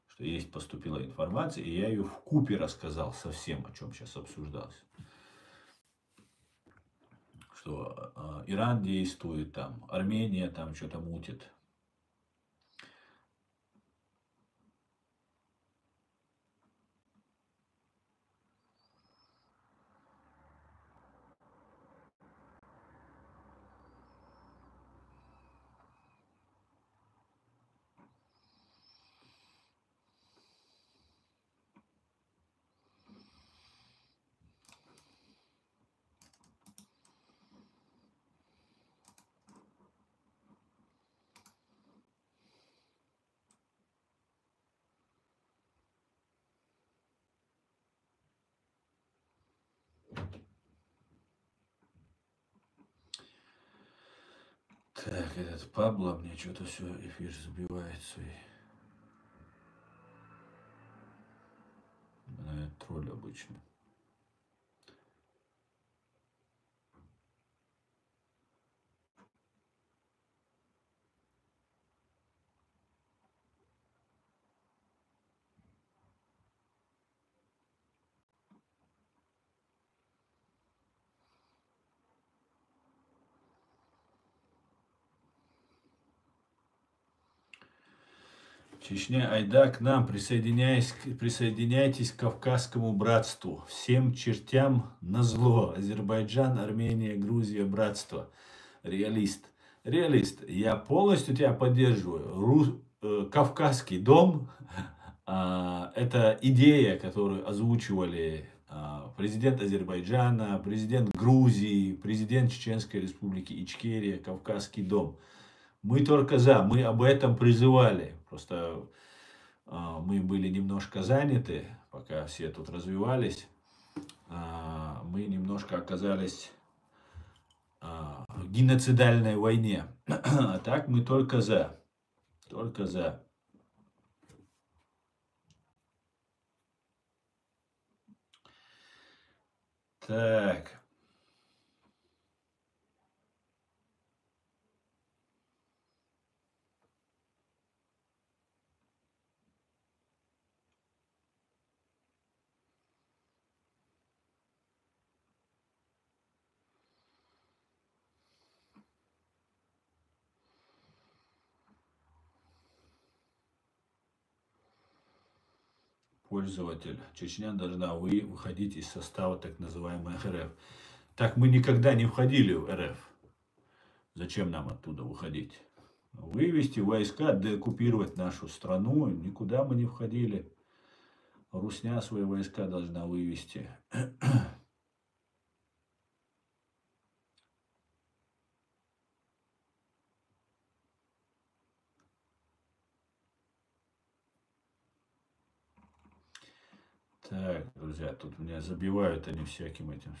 Speaker 1: что есть поступила информация, и я ее вкупе рассказал со всем, о чем сейчас обсуждалось. Что Иран действует, там, Армения там что-то мутит. Так, этот Пабло мне что-то все эфир забивает свой. Тролль обычно. Чечня, айда к нам, присоединяйтесь к Кавказскому братству. Всем чертям назло. Азербайджан, Армения, Грузия, братство. Реалист. Реалист, я полностью тебя поддерживаю. Кавказский дом это идея, которую озвучивали президент Азербайджана, президент Грузии, президент Чеченской республики Ичкерия, Кавказский дом. Мы только за, мы об этом призывали. Просто мы были немножко заняты, пока все тут развивались. Мы немножко оказались в геноцидальной войне. А так мы только за. Только за. Так. Пользователь. Чечня должна выходить из состава так называемой РФ. Так мы никогда не входили в РФ. Зачем нам оттуда выходить? Вывести войска, деоккупировать нашу страну. Никуда мы не входили. Русня свои войска должна вывести. Так, друзья, тут меня забивают они всяким этим.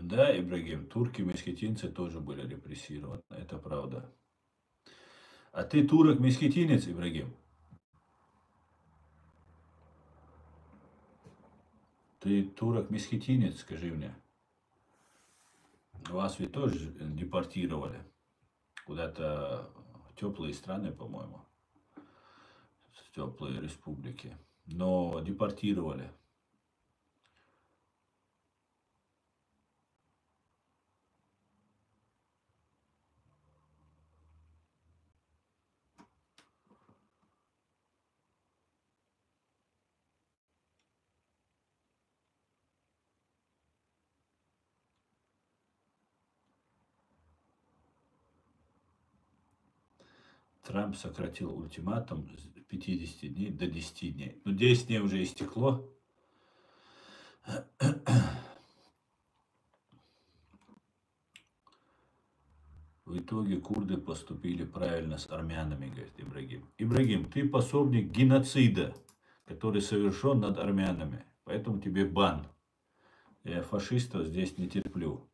Speaker 1: Да, Ибрагим, турки-месхетинцы тоже были репрессированы, это правда. А ты турок-месхетинец, Ибрагим? Ты турок-месхетинец, скажи мне. Вас ведь тоже депортировали куда-то в теплые страны, по-моему, в теплые республики. Но депортировали. Трамп сократил ультиматум с 50 дней до 10 дней. Ну, 10 дней уже истекло. В итоге курды поступили правильно с армянами, говорит Ибрагим. Ибрагим, ты пособник геноцида, который совершен над армянами. Поэтому тебе бан. Я фашистов здесь не терплю.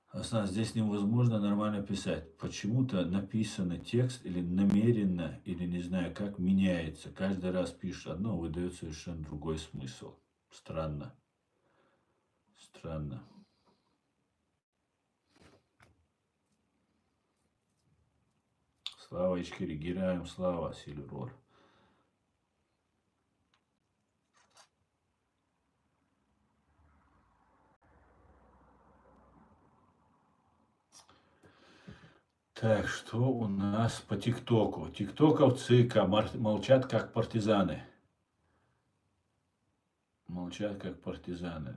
Speaker 1: Аслан, здесь невозможно нормально писать. Почему-то написанный текст или намеренно, или не знаю как, меняется. Каждый раз пишешь одно, выдает совершенно другой смысл. Странно. Странно. Слава Ичкери, героям слава, Сильвер. Так, что у нас по ТикТоку? Тиктоковцы молчат как партизаны. Молчат, как партизаны.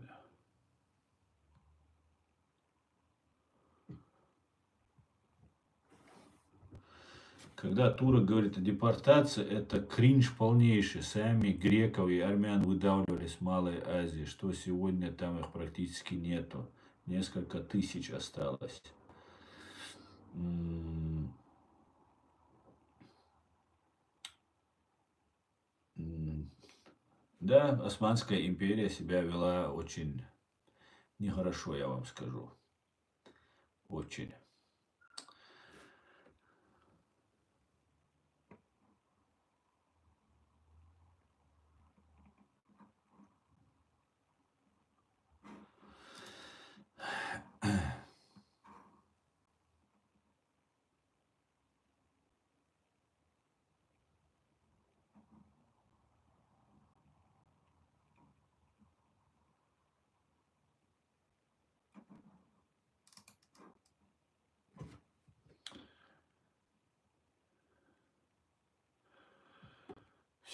Speaker 1: Когда турок говорит о депортации, это кринж полнейший. Сами греков и армян выдавливали с Малой Азии, что сегодня там их практически нету. Несколько тысяч осталось. Да, Османская империя себя вела очень нехорошо, я вам скажу. Очень.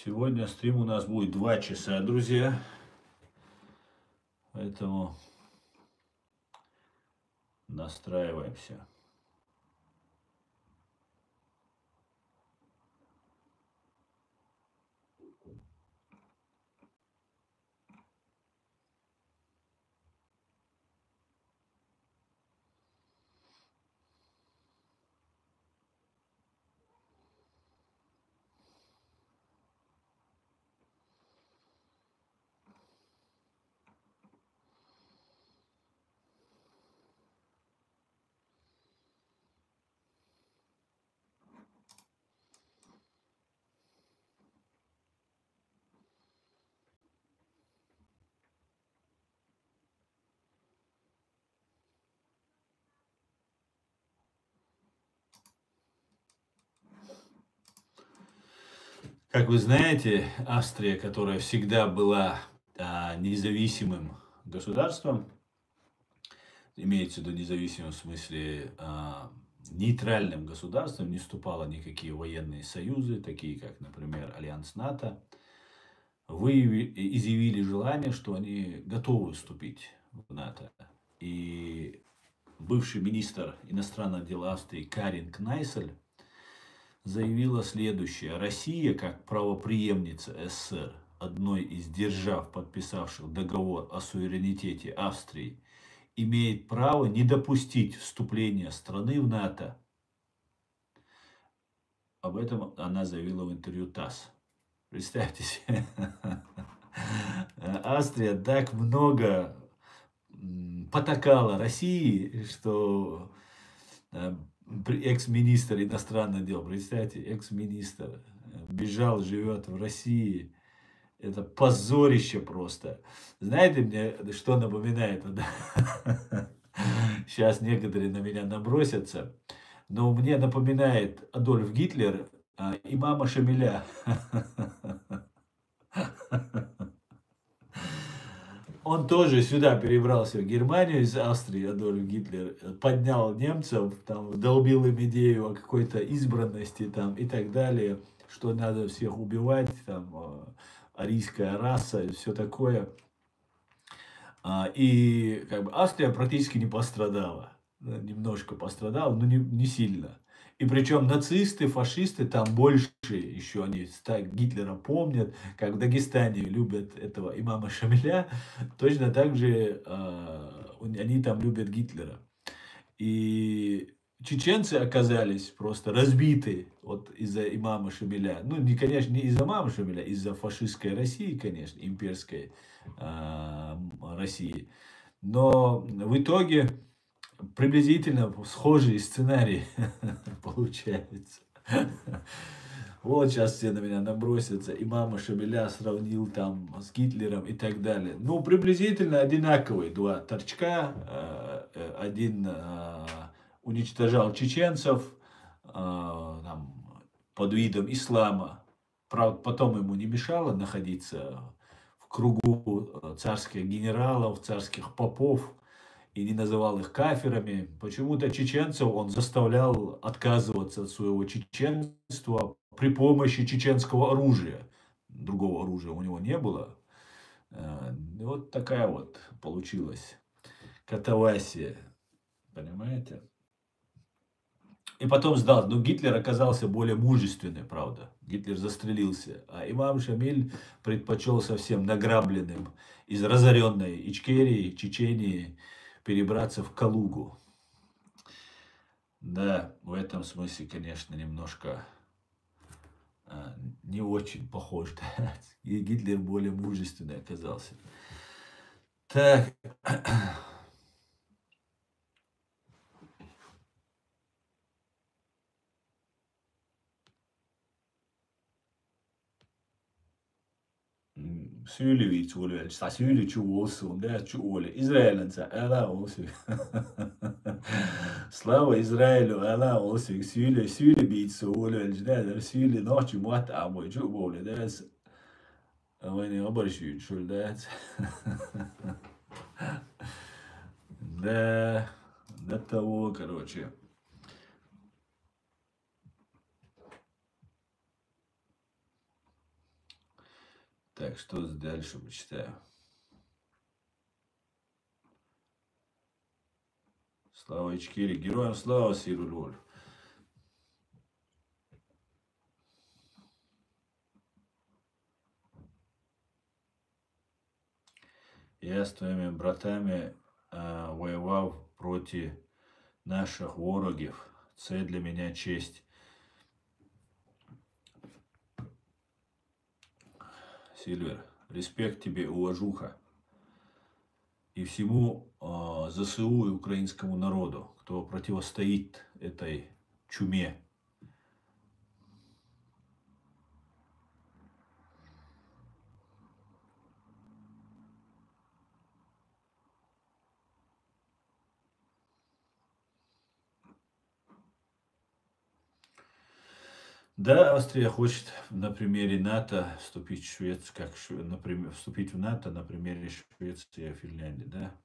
Speaker 1: Сегодня стрим у нас будет 2 часа, друзья. Поэтому настраиваемся. Как вы знаете, Австрия, которая всегда была независимым государством, имеется в виду независимым в смысле нейтральным государством, не вступала в никакие военные союзы, такие как, например, Альянс НАТО, изъявили желание, что они готовы вступить в НАТО. И бывший министр иностранных дел Австрии Карин Кнайсель заявила следующее. Россия, как правопреемница СССР, одной из держав, подписавших договор о суверенитете Австрии, имеет право не допустить вступления страны в НАТО. Об этом она заявила в интервью ТАСС. Представьте себе, Австрия так много потакала России, что экс-министр иностранных дел, представьте, экс-министр бежал, живет в России. Это позорище просто. Знаете, мне что напоминает? Сейчас некоторые на меня набросятся. Но мне напоминает Адольф Гитлер имама Шамиля. Он тоже сюда перебрался, в Германию из Австрии, Адольф Гитлер, поднял немцев, там, долбил им идею о какой-то избранности там, и так далее, что надо всех убивать, там, арийская раса и все такое. И как бы Австрия практически не пострадала. Немножко пострадала, но не сильно. И причем нацисты, фашисты там больше еще, они Гитлера помнят, как в Дагестане любят этого имама Шамиля, точно так же они там любят Гитлера. И чеченцы оказались просто разбиты вот из-за имама Шамиля. Ну, конечно, не из-за имама Шамиля, из-за фашистской России, конечно, имперской России. Но в итоге приблизительно схожий сценарий получается. Вот сейчас все на меня набросятся. Имама Шамиля сравнил там с Гитлером и так далее. Ну, приблизительно одинаковые два торчка. Один уничтожал чеченцев там, под видом ислама. Правда, потом ему не мешало находиться в кругу царских генералов, царских попов. И не называл их кафирами. Почему-то чеченцев он заставлял отказываться от своего чеченства при помощи чеченского оружия. Другого оружия у него не было. Вот такая вот получилась катавасия, понимаете? И потом сдал. Но Гитлер оказался более мужественный, правда. Гитлер застрелился. А имам Шамиль предпочел совсем награбленным из разоренной Ичкерии, Чечении перебраться в Калугу. Да, в этом смысле, конечно, немножко не очень похож. Да? И Гитлер более мужественный оказался. Так. Sydligvis vel, sandsynligt 20 år siden, det er 20 år. Israel er der også. Slava Izraelu, Allah olsun. Sydlig bit så vel, det er sydlig nok mat ammo 20 år. Det er Войны оборщу, что ли, да? Да, до того, короче. Так, что дальше почитаю. Слава Ичкири, героям слава, Сиру Лоль. Я с твоими братами воевал против наших ворогів. Це для меня честь. Сильвер, респект тебе, уважуха. И всему ЗСУ и украинскому народу, кто противостоит этой чуме. Да, Австрия хочет на примере НАТО вступить в Швецию, например, вступить в НАТО на примере Швеции и Финляндии, да?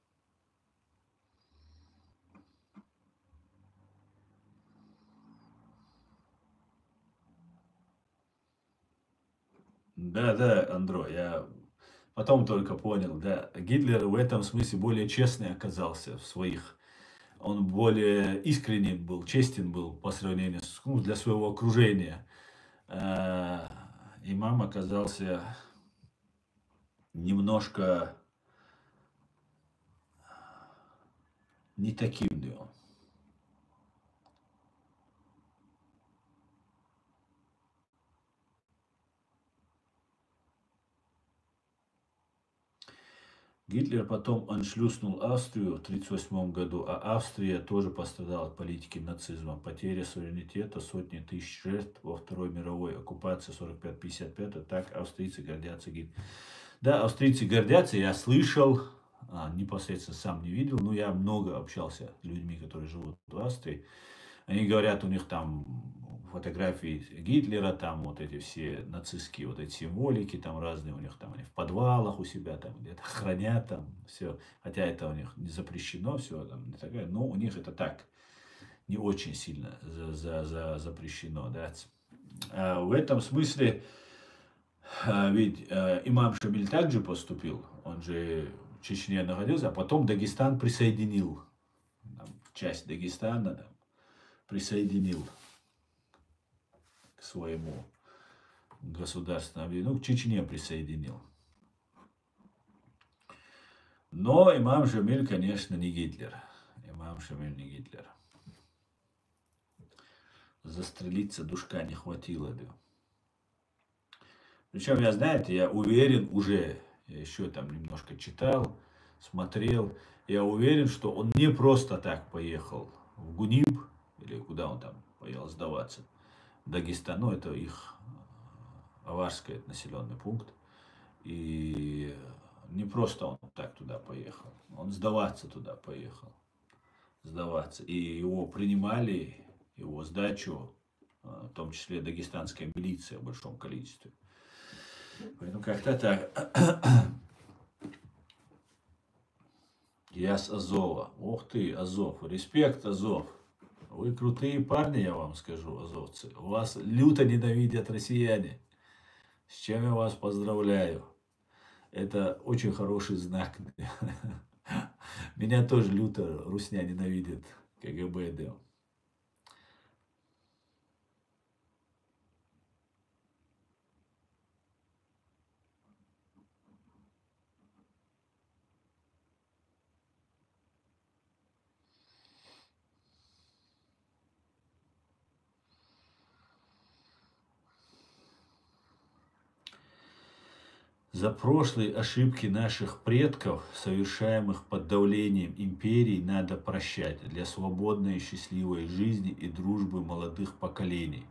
Speaker 1: Да, да, Андро, я потом только понял, да. Гитлер в этом смысле более честный оказался в своих. Он более искренен был, честен был по сравнению для своего окружения. Имам оказался немножко не таким, да. Гитлер потом аншлюснул Австрию в 1938 году, а Австрия тоже пострадала от политики нацизма. Потеря суверенитета, сотни тысяч жертв во Второй мировой оккупации 45-55. Так австрийцы гордятся Гитлером. Да, австрийцы гордятся, я слышал, непосредственно сам не видел, но я много общался с людьми, которые живут в Австрии. Они говорят, у них там фотографии Гитлера, там вот эти все нацистские вот эти символики, там разные у них, там они в подвалах у себя там где-то хранят там все. Хотя это у них не запрещено, все там не такое, но у них это так, не очень сильно запрещено, да. В этом смысле, ведь имам Шамиль также поступил, он же в Чечне находился, а потом Дагестан присоединил, часть Дагестана там, присоединил к своему государственному, ну, к Чечне присоединил. Но имам Шамиль, конечно, не Гитлер. Имам Шамиль не Гитлер. Застрелиться душка не хватило. Да. Причем, я, знаете, я уверен уже, я еще там немножко читал, смотрел, я уверен, что он не просто так поехал в Гуниб, или куда он там поехал сдаваться, Дагестан, ну, это их аварский населенный пункт. И не просто он так туда поехал, он сдаваться туда поехал. Сдаваться. И его принимали, его сдачу, в том числе дагестанская милиция в большом количестве. Поэтому как-то так. Я с Азова. Ох ты, Азов. Респект, Азов. Вы крутые парни, я вам скажу, азовцы. Вас люто ненавидят россияне. С чем я вас поздравляю. Это очень хороший знак. Меня тоже люто русня ненавидит КГБ, да. За прошлые ошибки наших предков, совершаемых под давлением империй, надо прощать для свободной и счастливой жизни и дружбы молодых поколений.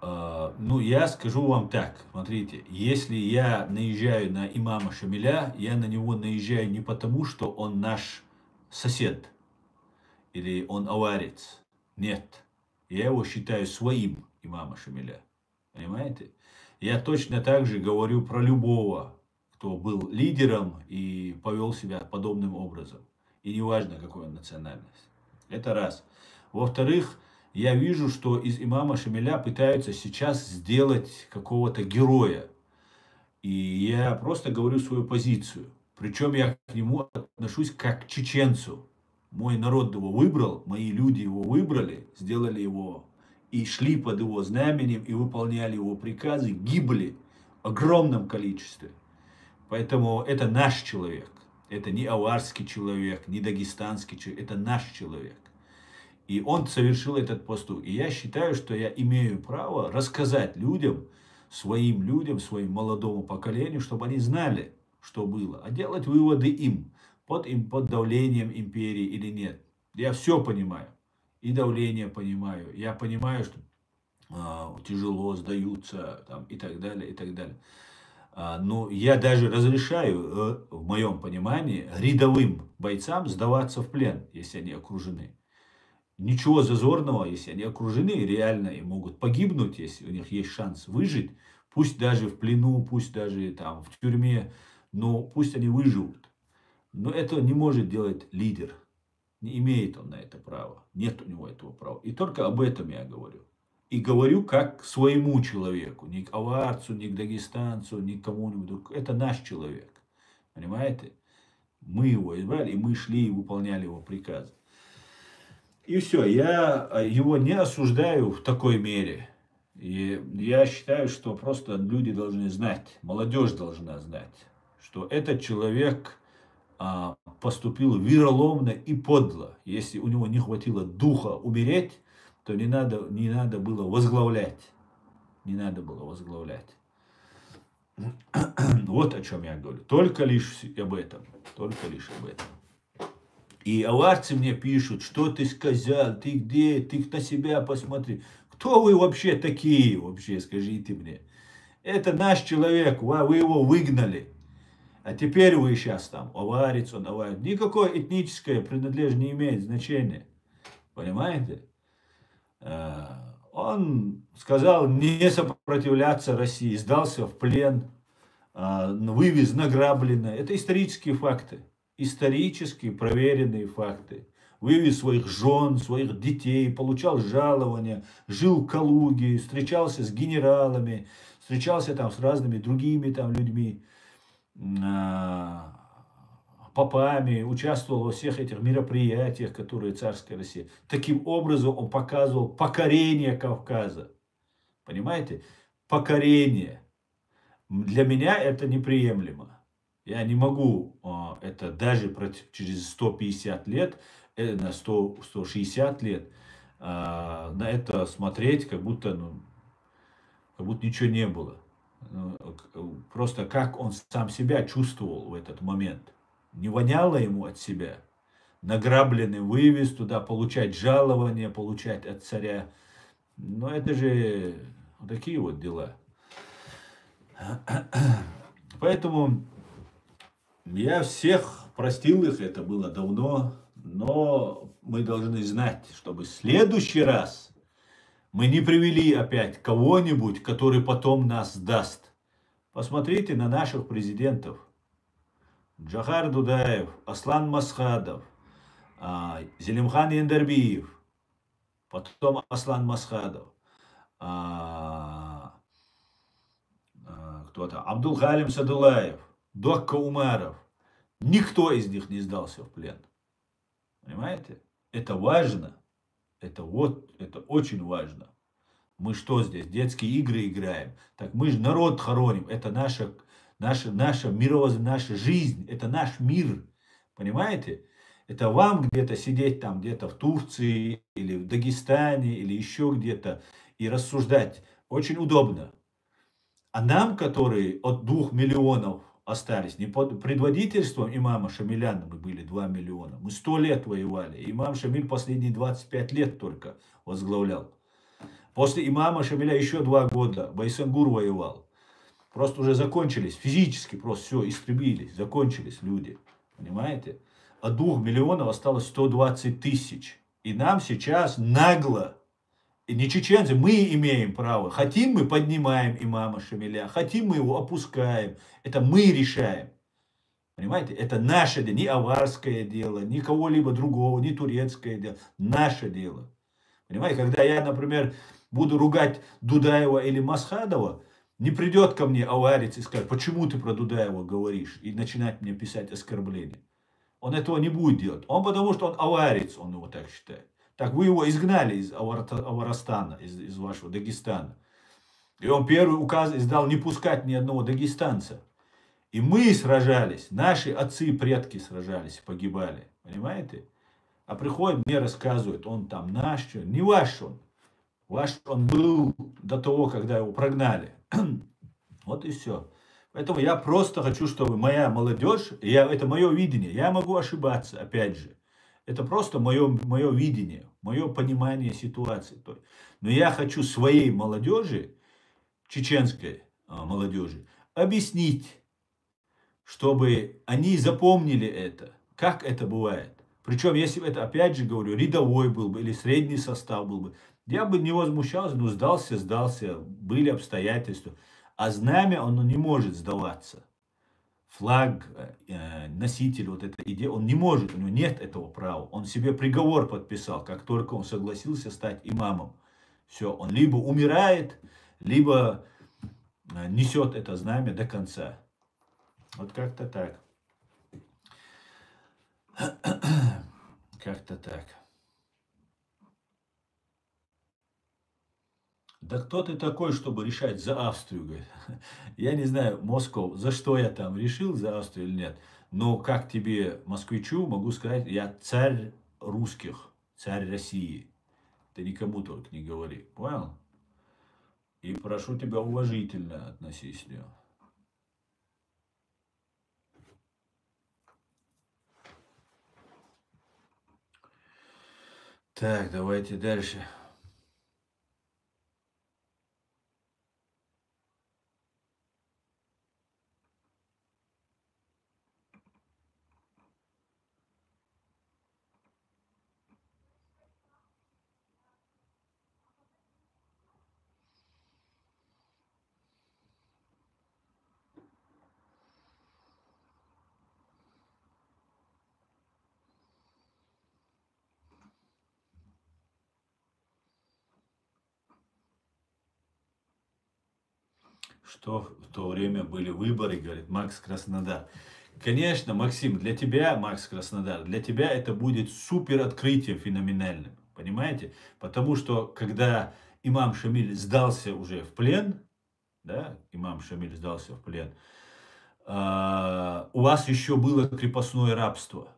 Speaker 1: Ну, я скажу вам так, смотрите, если я наезжаю на имама Шамиля, я на него наезжаю не потому, что он наш сосед или он аварец. Нет, я его считаю своим, имама Шамиля. Понимаете? Я точно так же говорю про любого, кто был лидером и повел себя подобным образом. И неважно, какой он национальность. Это раз. Во-вторых, я вижу, что из имама Шамиля пытаются сейчас сделать какого-то героя. И я просто говорю свою позицию. Причем я к нему отношусь как к чеченцу. Мой народ его выбрал, мои люди его выбрали, сделали его и шли под его знаменем, и выполняли его приказы, гибли в огромном количестве. Поэтому это наш человек. Это не аварский человек, не дагестанский человек, это наш человек. И он совершил этот поступок. И я считаю, что я имею право рассказать людям, своим молодому поколению, чтобы они знали, что было. А делать выводы им под давлением империи или нет. Я все понимаю. И давление понимаю. Я понимаю, что тяжело сдаются там, и так далее, и так далее. Но я даже разрешаю, в моем понимании, рядовым бойцам сдаваться в плен, если они окружены. Ничего зазорного, если они окружены реально и могут погибнуть, если у них есть шанс выжить, пусть даже в плену, пусть даже там в тюрьме, но пусть они выживут. Но этого не может делать лидер. Не имеет он на это права. Нет у него этого права. И только об этом я говорю. И говорю как к своему человеку. Не к аварцу, не к дагестанцу, не к кому-нибудь. Это наш человек. Понимаете? Мы его избрали, и мы шли и выполняли его приказы. И все, я его не осуждаю в такой мере. И я считаю, что просто люди должны знать, молодежь должна знать, что этот человек поступил вероломно и подло. Если у него не хватило духа умереть, то не надо было возглавлять. Не надо было возглавлять. Вот о чем я говорю. Только лишь об этом. Только лишь об этом. И аварцы мне пишут, что ты сказал, ты где, ты на себя посмотри. Кто вы вообще такие, вообще, скажите мне. Это наш человек, вы его выгнали. А теперь вы сейчас там, аварец, он аварец. Никакое этническое принадлежность не имеет значения. Понимаете? Он сказал не сопротивляться России, сдался в плен, вывез награбленное. Это исторические факты. Исторические проверенные факты. Вывез своих жен, своих детей, получал жалования, жил в Калуге, встречался с генералами, встречался там с разными другими там людьми, попами, участвовал во всех этих мероприятиях, которые царская Россия. Таким образом он показывал покорение Кавказа. Понимаете? Покорение. Для меня это неприемлемо. Я не могу это даже через 150 лет, на 160 лет на это смотреть, как будто ничего не было. Просто как он сам себя чувствовал в этот момент. Не воняло ему от себя. Награбленный вывез туда, получать жалования, получать от царя. Но это же вот такие вот дела. Поэтому я всех простил их, это было давно, но мы должны знать, чтобы в следующий раз мы не привели опять кого-нибудь, который потом нас сдаст. Посмотрите на наших президентов. Джохар Дудаев, Аслан Масхадов, Зелимхан Яндарбиев, потом Аслан Масхадов, кто-то, Абдулхалим Садулаев. до Каумаров. Никто из них не сдался в плен. Понимаете? Это важно. Это очень важно. Мы что здесь, детские игры играем? Так мы же народ хороним. Это наша мировоззрение, наша жизнь. Это наш мир. Понимаете? Это вам где-то сидеть там, где-то в Турции, или в Дагестане, или еще где-то, и рассуждать. Очень удобно. А нам, которые от 2 миллионов остались, не под предводительством имама Шамиляна мы были 2 миллиона. Мы 100 лет воевали. Имам Шамиль последние 25 лет только возглавлял. После имама Шамиля еще 2 года Байсангур воевал. Просто уже закончились, физически просто все, истребились, закончились люди. Понимаете? От 2 миллионов осталось 120 тысяч. И нам сейчас нагло, и не чеченцы, мы имеем право. Хотим мы поднимаем имама Шамиля, хотим мы его опускаем. Это мы решаем. Понимаете? Это наше дело, не аварское дело, ни кого-либо другого, не турецкое дело. Наше дело. Понимаете? Когда я, например, буду ругать Дудаева или Масхадова, не придет ко мне аварец и скажет, почему ты про Дудаева говоришь, и начинать мне писать оскорбления. Он этого не будет делать. Он потому что он аварец, он его так считает. Так вы его изгнали из Аваростана, из вашего Дагестана. И он первый указ издал не пускать ни одного дагестанца. И мы сражались, наши отцы и предки сражались, погибали. Понимаете? А приходит, мне рассказывает, он там наш, не ваш он. Ваш он был до того, когда его прогнали. Вот и все. Поэтому я просто хочу, чтобы моя молодежь, это мое видение, я могу ошибаться, опять же. Это просто мое видение, мое понимание ситуации. Но я хочу своей молодежи, чеченской молодежи, объяснить, чтобы они запомнили это, как это бывает. Причем, если бы это, опять же говорю, рядовой был бы или средний состав был бы, я бы не возмущался, ну сдался, были обстоятельства. А знамя, оно не может сдаваться. Флаг, носитель вот этой идеи, он не может, у него нет этого права. Он себе приговор подписал, как только он согласился стать имамом. Все, он либо умирает, либо несет это знамя до конца. Вот как-то так. Как-то так. Да кто ты такой, чтобы решать за Австрию, говорит. Я не знаю, Москва, за что я там решил, за Австрию или нет. Но как тебе, москвичу, могу сказать, я царь русских, царь России. Ты никому только не говори, понял? И прошу тебя уважительно относись к нему. Так, давайте дальше. Что в то время были выборы, говорит Макс Краснодар. Конечно, Максим, для тебя, Макс Краснодар, для тебя это будет супер открытием феноменальным. Понимаете? Потому что, когда имам Шамиль сдался уже в плен, да, имам Шамиль сдался в плен, у вас еще было крепостное рабство.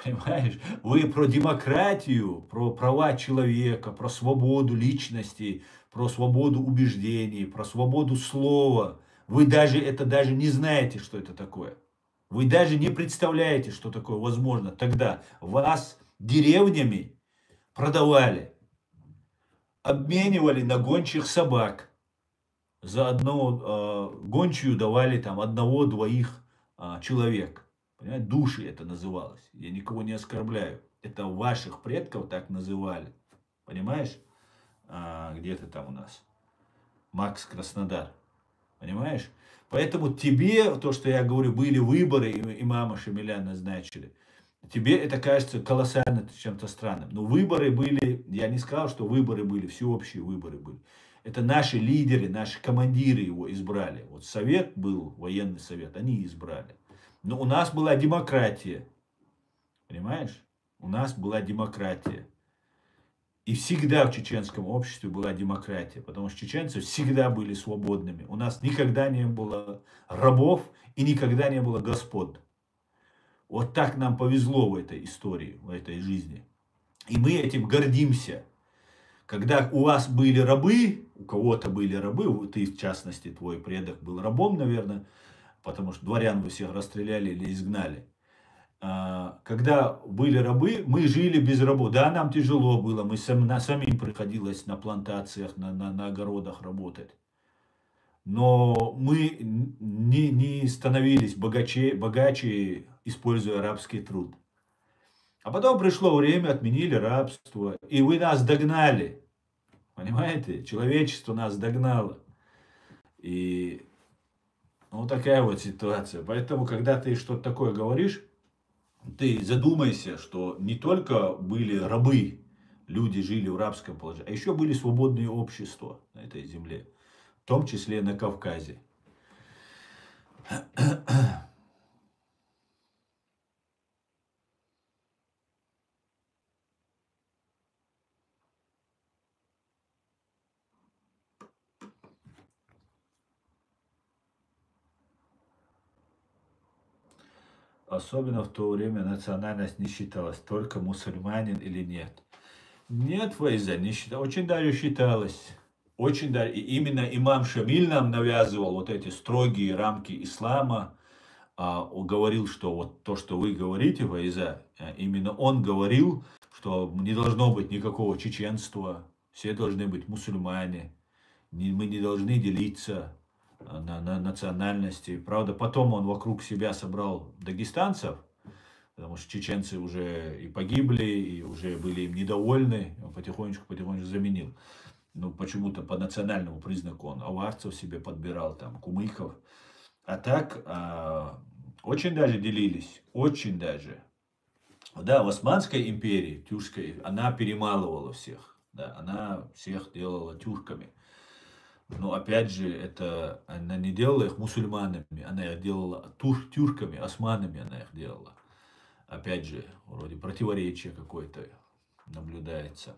Speaker 1: Понимаешь? Вы про демократию, про права человека, про свободу личности, про свободу убеждений, про свободу слова. Вы даже не знаете, что это такое. Вы даже не представляете, что такое возможно. Тогда вас деревнями продавали, обменивали на гончих собак. За одну гончую давали там одного-двоих человек. Понимаете? Души это называлось. Я никого не оскорбляю. Это ваших предков так называли. Понимаешь? Где ты там у нас? Макс Краснодар. Понимаешь? Поэтому тебе, то, что я говорю, были выборы, и имама Шамиля назначили. Тебе это кажется колоссально чем-то странным. Но выборы были, я не сказал, что выборы были, всеобщие выборы были. Это наши лидеры, наши командиры его избрали. Вот совет был, военный совет, они избрали. Но у нас была демократия. Понимаешь? У нас была демократия. И всегда в чеченском обществе была демократия. Потому что чеченцы всегда были свободными. У нас никогда не было рабов и никогда не было господ. Вот так нам повезло в этой истории, в этой жизни. И мы этим гордимся. Когда у вас были рабы, у кого-то были рабы, ты в частности, твой предок был рабом, наверное, потому что дворян вы всех расстреляли или изгнали. Когда были рабы, мы жили без рабов. Да, нам тяжело было, самим приходилось на плантациях, на огородах работать. Но мы не становились богаче, используя рабский труд. А потом пришло время, отменили рабство, и вы нас догнали. Понимаете? Человечество нас догнало. И вот такая вот ситуация. Поэтому, когда ты что-то такое говоришь, ты задумайся, что не только были рабы, люди жили в рабском положении, а еще были свободные общества на этой земле, в том числе на Кавказе. Особенно в то время национальность не считалась, только мусульманин или нет. Нет, Файза, не считалось. Очень даже считалось. Очень даже. И именно имам Шамиль нам навязывал вот эти строгие рамки ислама. Он говорил, что вот то, что вы говорите, Файза, именно он говорил, что не должно быть никакого чеченства. Все должны быть мусульмане. Мы не должны делиться на национальности. Правда, потом он вокруг себя собрал дагестанцев, потому что чеченцы уже и погибли, и уже были им недовольны. Он потихонечку заменил. Ну, почему-то по национальному признаку он аварцев себе подбирал, там, кумыков. А так, очень даже делились, очень даже. Да, в Османской империи, тюркской, она перемалывала всех. Да, она всех делала тюрками. Но опять же, это она не делала их мусульманами, она их делала тюрками, османами она их делала. Опять же, вроде противоречия какое-то наблюдается.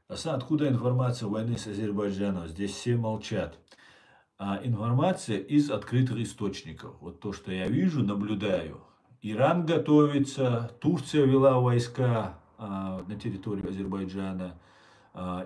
Speaker 1: Асан, откуда информация войны с Азербайджаном? Здесь все молчат. Информация из открытых источников. Вот то, что я вижу, наблюдаю. Иран готовится, Турция вела войска на территорию Азербайджана.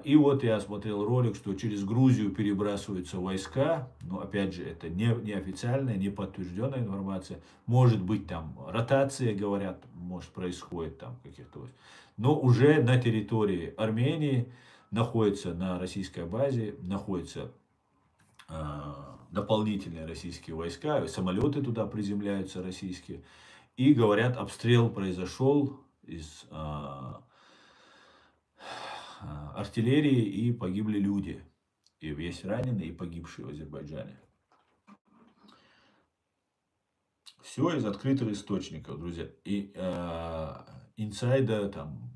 Speaker 1: И вот я смотрел ролик, что через Грузию перебрасываются войска. Но опять же, это не официальная, не подтвержденная информация. Может быть, там ротация, говорят, может происходит там каких-то. Но уже на территории Армении находится на российской базе, находятся дополнительные российские войска, самолеты туда приземляются российские. И говорят, обстрел произошел из артиллерии, и погибли люди. И есть раненые, и погибшие в Азербайджане. Все из открытых источников, друзья. И инсайда там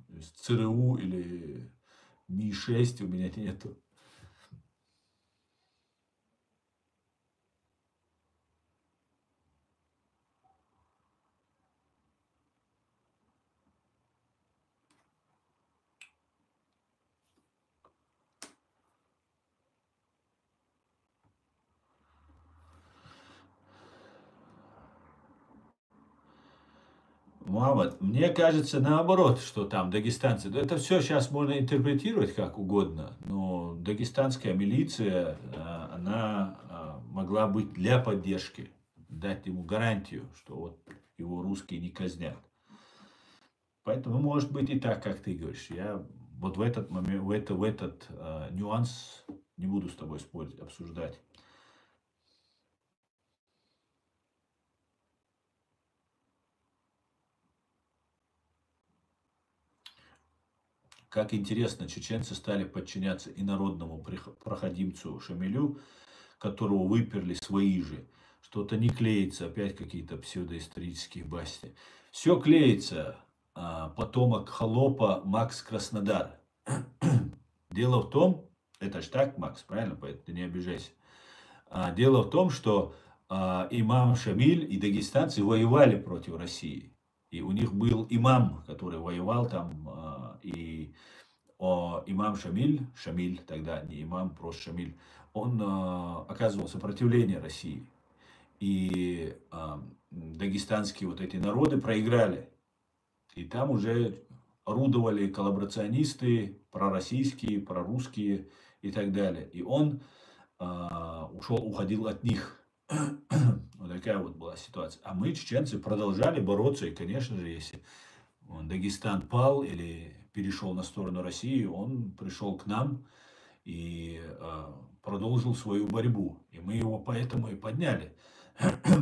Speaker 1: из ЦРУ или Ми-6 у меня нету. Мухаммад, мне кажется наоборот, что там дагестанцы, это все сейчас можно интерпретировать как угодно, но дагестанская милиция, она могла быть для поддержки, дать ему гарантию, что вот его русские не казнят. Поэтому может быть и так, как ты говоришь. Я вот в этот момент, в этот нюанс не буду с тобой спорить, обсуждать. Как интересно, чеченцы стали подчиняться инородному проходимцу Шамилю, которого выперли свои же. что-то не клеится, опять какие-то псевдоисторические басни. Все клеится. Потомок холопа Макс Краснодар. Дело в том, это ж так, Макс, правильно? Поэтому ты не обижайся. Дело в том, что имам Шамиль и дагестанцы воевали против России. И у них был имам, который воевал там, и имам Шамиль тогда не имам, просто Шамиль, он оказывал сопротивление России. И дагестанские вот эти народы проиграли. И там уже орудовали коллаборационисты, пророссийские, прорусские и так далее. И он уходил от них. Вот такая вот была ситуация. А мы, чеченцы, продолжали бороться. И, конечно же, если Дагестан пал или перешел на сторону России, он пришел к нам и продолжил свою борьбу. И мы его поэтому и подняли.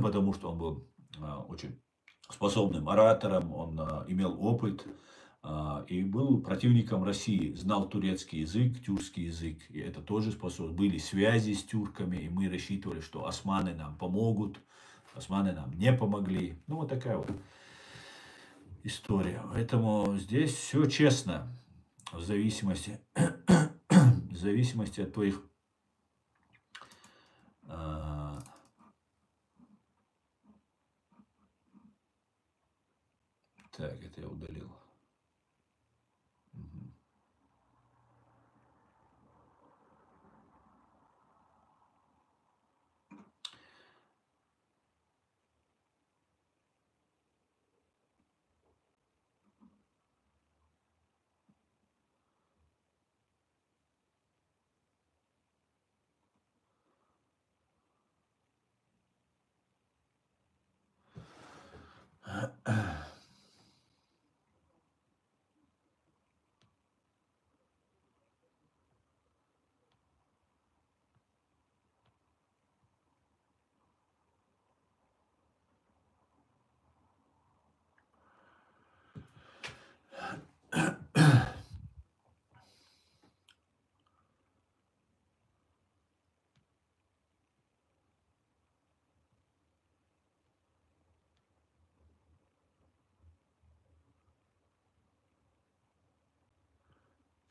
Speaker 1: Потому что он был очень способным оратором, он имел опыт и был противником России, знал турецкий язык, тюркский язык, и это тоже способ. Были связи с тюрками, и мы рассчитывали, что османы нам помогут, османы нам не помогли. Ну, вот такая вот история. Поэтому здесь все честно, в зависимости от твоих так, это я удалил.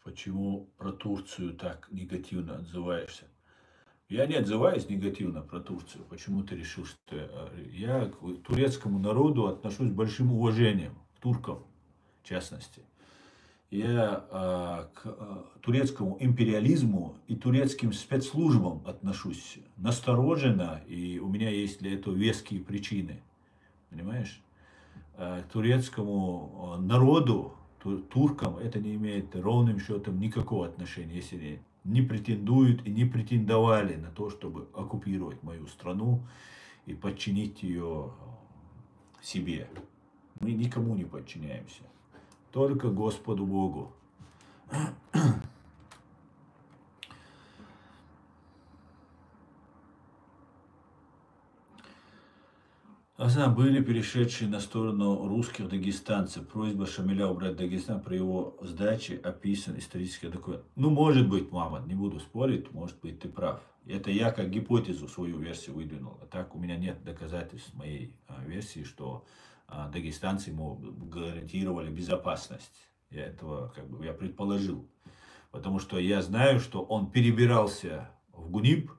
Speaker 1: Почему про Турцию так негативно отзываешься? Я не отзываюсь негативно про Турцию. Почему ты решил, что я к турецкому народу отношусь с большим уважением, к туркам в частности. Я к турецкому империализму и турецким спецслужбам отношусь настороженно, и у меня есть для этого веские причины. Понимаешь? К турецкому народу, туркам, это не имеет ровным счетом никакого отношения, если не претендуют и не претендовали на то, чтобы оккупировать мою страну и подчинить ее себе. Мы никому не подчиняемся, только Господу Богу. Были перешедшие на сторону русских дагестанцев. Просьба Шамиля убрать Дагестан при его сдаче описан исторический документ. Ну, может быть, Мамад, не буду спорить, может быть, ты прав. Это я как гипотезу свою версию выдвинул. А так у меня нет доказательств моей версии, что дагестанцы ему гарантировали безопасность. Я предположил. Потому что я знаю, что он перебирался в ГУНИП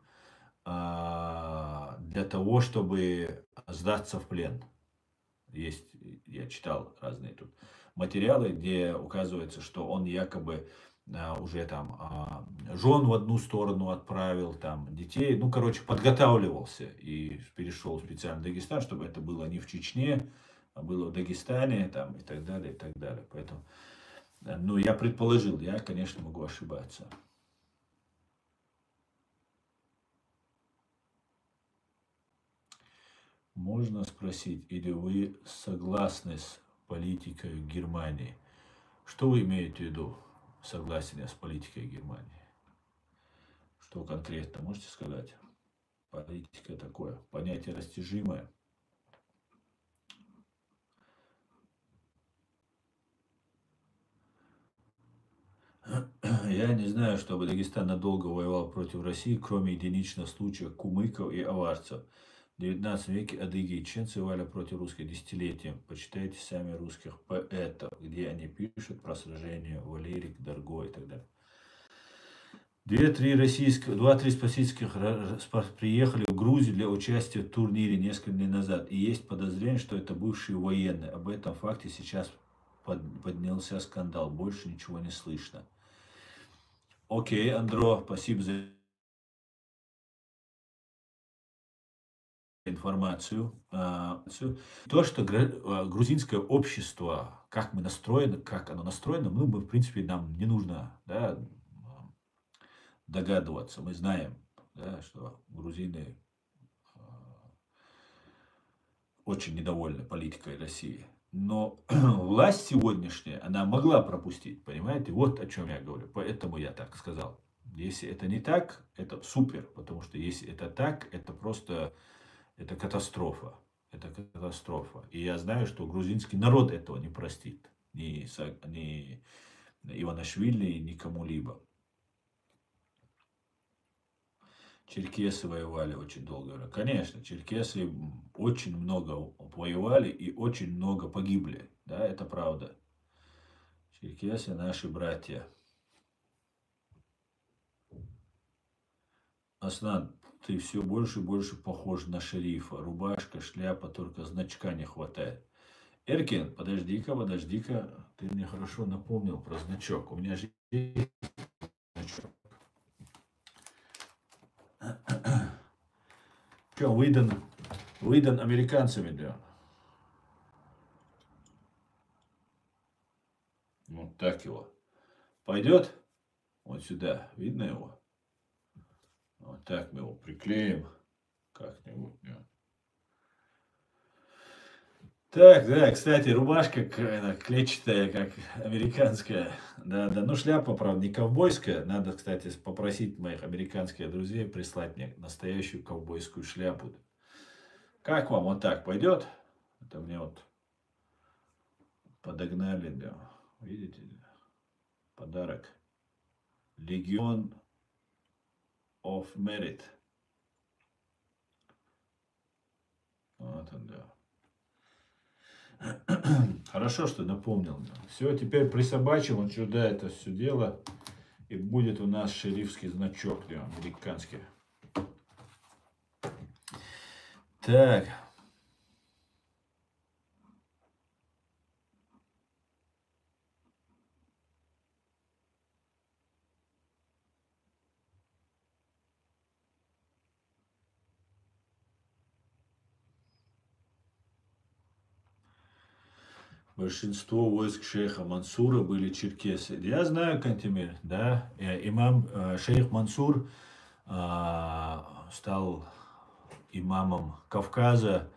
Speaker 1: для того, чтобы сдаться в плен. Я читал разные тут материалы, где указывается, что он якобы уже там жен в одну сторону отправил, там детей, ну, короче, подготавливался и перешел специально в Дагестан, чтобы это было не в Чечне, а было в Дагестане, там, и так далее, и так далее. Поэтому, ну, я предположил, я, конечно, могу ошибаться. Можно спросить, или вы согласны с политикой Германии? Что вы имеете в виду, согласие с политикой Германии? Что конкретно, можете сказать? Политика такое, понятие растяжимое. Я не знаю, чтобы Дагестан надолго воевал против России, кроме единичных случаев кумыков и аварцев. В 19 веке адыги и чеченцы воевали против русских десятилетия. Почитайте сами русских поэтов, где они пишут про сражение Валерик, Дарго и так далее. Два-три российских приехали в Грузию для участия в турнире несколько дней назад. И есть подозрение, что это бывшие военные. Об этом факте сейчас поднялся скандал. Больше ничего не слышно. Окей, Андро, спасибо за информацию. То, что грузинское общество, как мы настроены, как оно настроено, мы в принципе, нам не нужно, да, догадываться. Мы знаем, да, что грузины очень недовольны политикой России. Но власть сегодняшняя, она могла пропустить, понимаете? Вот о чем я говорю. Поэтому я так сказал. Если это не так, это супер. Потому что если это так, это просто это катастрофа. Это катастрофа. И я знаю, что грузинский народ этого не простит. Ни Иванишвили, ни кому-либо. Черкесы воевали очень долго. Конечно, черкесы очень много воевали и очень много погибли. Да, это правда. Черкесы наши братья. Аслан, ты все больше и больше похож на шерифа. Рубашка, шляпа, только значка не хватает. Эркин, подожди-ка. Ты мне хорошо напомнил про значок. У меня же есть значок. Что, выдан американцами, да? Вот так его. Пойдет? Вот сюда. Видно его? Вот так мы его приклеим. Как-нибудь. Так, да, кстати, рубашка клетчатая, как американская. Да, ну шляпа, правда, не ковбойская. Надо, кстати, попросить моих американских друзей прислать мне настоящую ковбойскую шляпу. Как вам вот так пойдет? Это мне вот подогнали, да. Видите? Подарок. Legion of Merit. Вот он, да. Хорошо, что напомнил. Все, теперь присобачим вот сюда это все дело. И будет у нас шерифский значок, да, американский. Так. Большинство войск шейха Мансура были черкесы. Я знаю, Кантемир, да, шейх Мансур стал имамом Кавказа,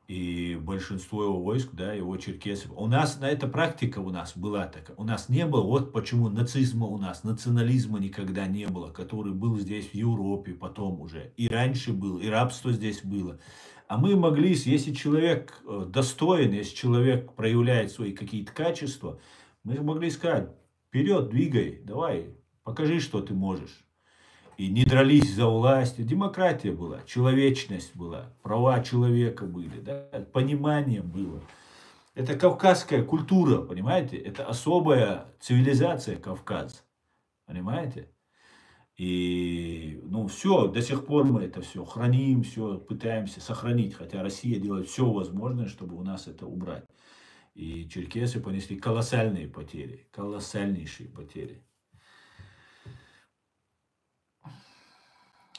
Speaker 1: и большинство его войск, да, его черкесы. У нас, эта практика у нас была такая. У нас не было, вот почему нацизма у нас, национализма никогда не было, который был здесь в Европе потом уже. И раньше был, и рабство здесь было. А мы могли, если человек достоин, если человек проявляет свои какие-то качества, мы могли сказать: вперед, двигай, давай, покажи, что ты можешь. И не дрались за власть. Демократия была, человечность была, права человека были, да? Понимание было. Это кавказская культура, понимаете? Это особая цивилизация Кавказа, понимаете? И, ну, все, до сих пор мы это все храним, все пытаемся сохранить, хотя Россия делает все возможное, чтобы у нас это убрать. И черкесы понесли колоссальные потери, колоссальнейшие потери.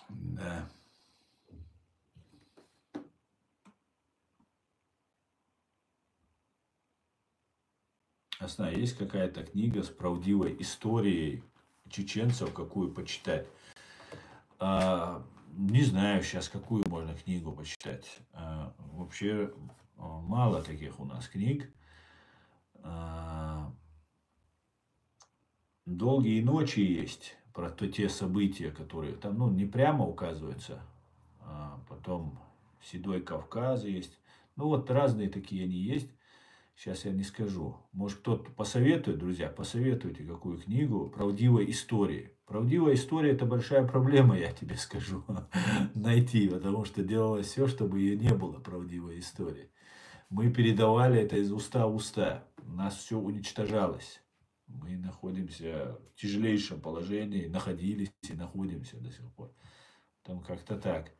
Speaker 1: Да. Ясно, есть какая-то книга с правдивой историей чеченцев, какую почитать? Не знаю сейчас, какую можно книгу почитать. Вообще мало таких у нас книг. Долгие ночи есть про те события, которые там, ну, не прямо указываются. Потом Седой Кавказ есть. Ну, вот разные такие они есть. Сейчас я не скажу. Может, кто-то посоветует, друзья, посоветуйте какую книгу правдивой истории. Правдивая история – это большая проблема, я тебе скажу, найти, потому что делалось все, чтобы ее не было, правдивой истории. Мы передавали это из уста в уста. У нас все уничтожалось. Мы находимся в тяжелейшем положении, находились и находимся до сих пор. Там как-то так.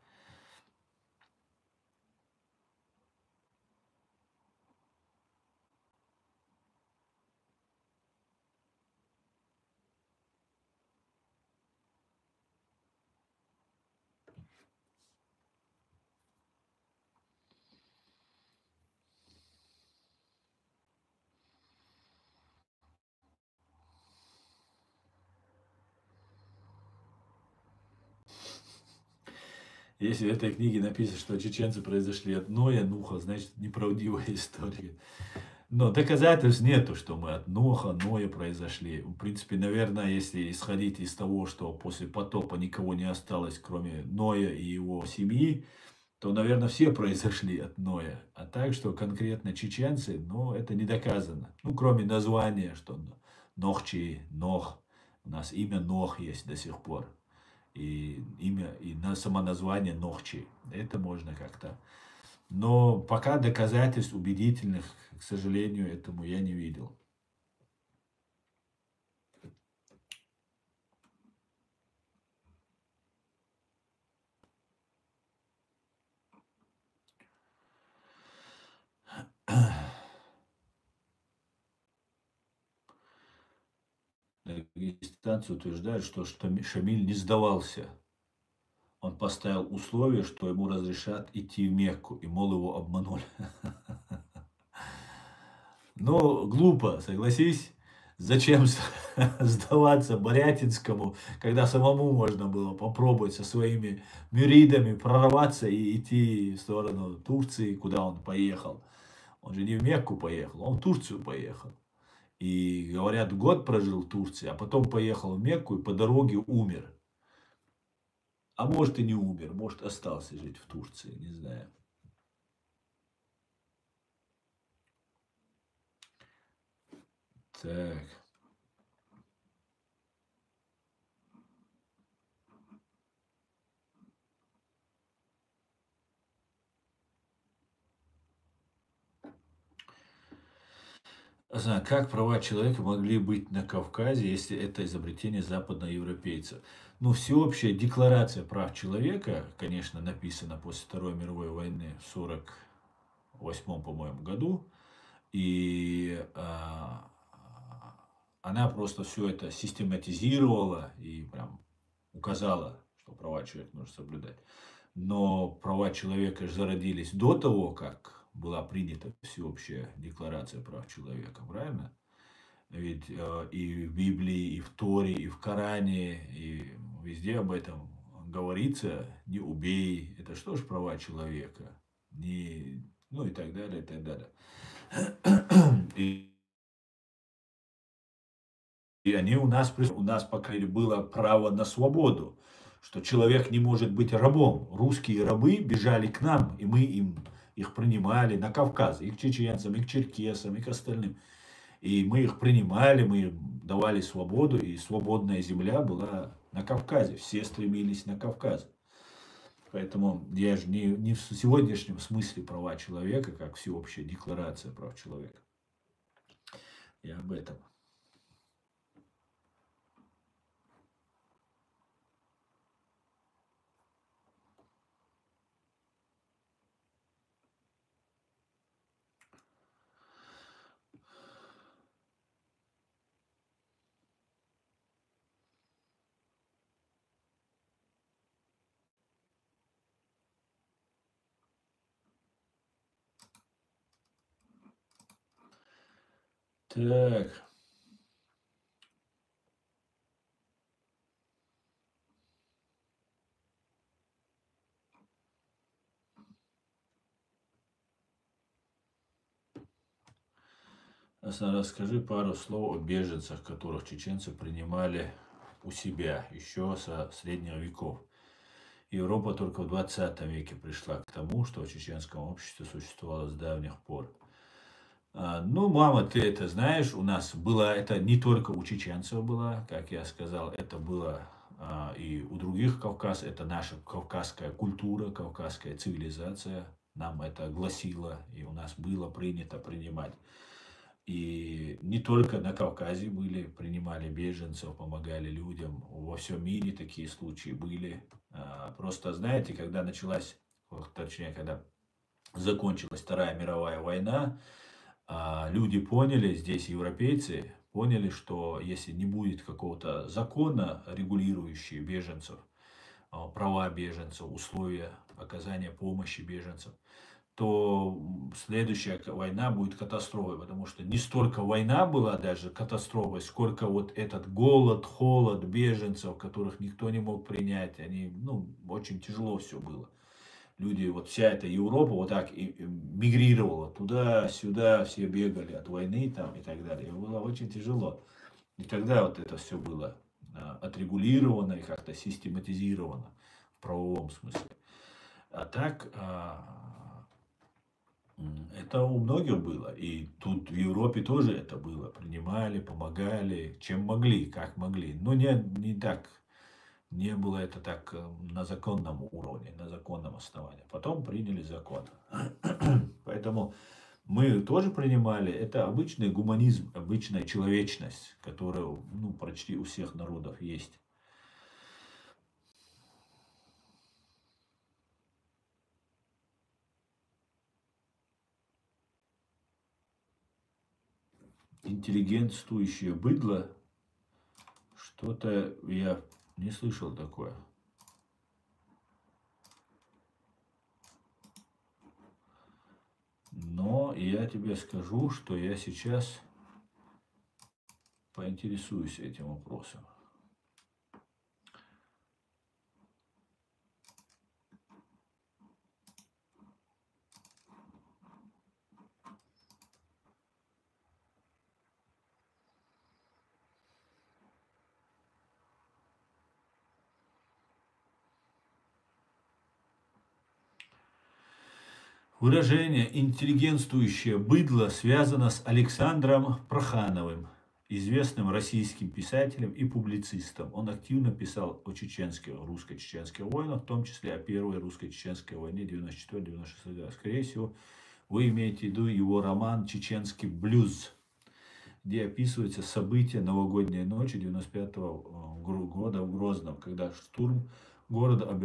Speaker 1: Если в этой книге написано, что чеченцы произошли от Ноя, Нуха, значит, неправдивая история. Но доказательств нету, что мы от Ноя произошли. В принципе, наверное, если исходить из того, что после потопа никого не осталось, кроме Ноя и его семьи, то, наверное, все произошли от Ноя. А так, что конкретно чеченцы, ну, это не доказано. Ну, кроме названия, что Нохчи, Нох. У нас имя Нох есть до сих пор. И имя, и на само название Нохчи. Это можно как-то. Но пока доказательств убедительных, к сожалению, этому я не видел. Дагестанцы утверждают, что Шамиль не сдавался. Он поставил условие, что ему разрешат идти в Мекку, и, мол, его обманули. Но глупо, согласись. Зачем сдаваться Борятинскому, когда самому можно было попробовать со своими мюридами прорваться и идти в сторону Турции, куда он поехал. Он же не в Мекку поехал, он в Турцию поехал. И, говорят, год прожил в Турции, а потом поехал в Мекку и по дороге умер. А может и не умер, может остался жить в Турции, не знаю. Так. Как права человека могли быть на Кавказе, если это изобретение западноевропейцев? Ну, всеобщая декларация прав человека, конечно, написана после Второй мировой войны в 1948, по-моему, году. И она просто все это систематизировала и прям указала, что права человека нужно соблюдать. Но права человека же зародились до того, как была принята всеобщая декларация прав человека, правильно? Ведь и в Библии, и в Торе, и в Коране, и везде об этом говорится: не убей, это что ж права человека, не, ну и так далее, и так далее. И они у нас, по крайней мере, было право на свободу, что человек не может быть рабом. Русские рабы бежали к нам, и мы их принимали на Кавказ, и к чеченцам, и к черкесам, и к остальным. И мы их принимали, мы им давали свободу, и свободная земля была на Кавказе. Все стремились на Кавказ. Поэтому я же не в сегодняшнем смысле права человека, как всеобщая декларация прав человека. Я об этом. Так. Расскажи пару слов о беженцах, которых чеченцы принимали у себя еще со средних веков. Европа только в 20 веке пришла к тому, что в чеченском обществе существовало с давних пор. Ну, мама, ты это знаешь, у нас было, это не только у чеченцев было, как я сказал, это было и у других Кавказ, это наша кавказская культура, кавказская цивилизация, нам это гласило, и у нас было принято принимать. И не только на Кавказе были, принимали беженцев, помогали людям, во всем мире такие случаи были. Просто, знаете, когда началась, точнее, когда закончилась Вторая мировая война, люди поняли, здесь европейцы поняли, что если не будет какого-то закона, регулирующего беженцев, права беженцев, условия оказания помощи беженцам, то следующая война будет катастрофой, потому что не столько война была даже катастрофой, сколько вот этот голод, холод беженцев, которых никто не мог принять, они, ну, очень тяжело все было. Люди, вот вся эта Европа вот так и мигрировала туда-сюда, все бегали от войны там и так далее. И было очень тяжело. И тогда вот это все было отрегулировано и как-то систематизировано в правовом смысле. А так, это у многих было. И тут в Европе тоже это было. Принимали, помогали, чем могли, как могли. Но не так. Не было это так на законном уровне, на законном основании. Потом приняли закон. Поэтому мы тоже принимали. Это обычный гуманизм, обычная человечность, которая, ну, почти у всех народов есть. Интеллигентствующее быдло, что-то я не слышал такое. Но я тебе скажу, что я сейчас поинтересуюсь этим вопросом. Выражение «интеллигентствующее быдло» связано с Александром Прохановым, известным российским писателем и публицистом. Он активно писал о русско-чеченских войнах, в том числе о первой русско-чеченской войне 94-96 года. Скорее всего, вы имеете в виду его роман «Чеченский блюз», где описываются события новогодней ночи 95-го года в Грозном, когда штурм города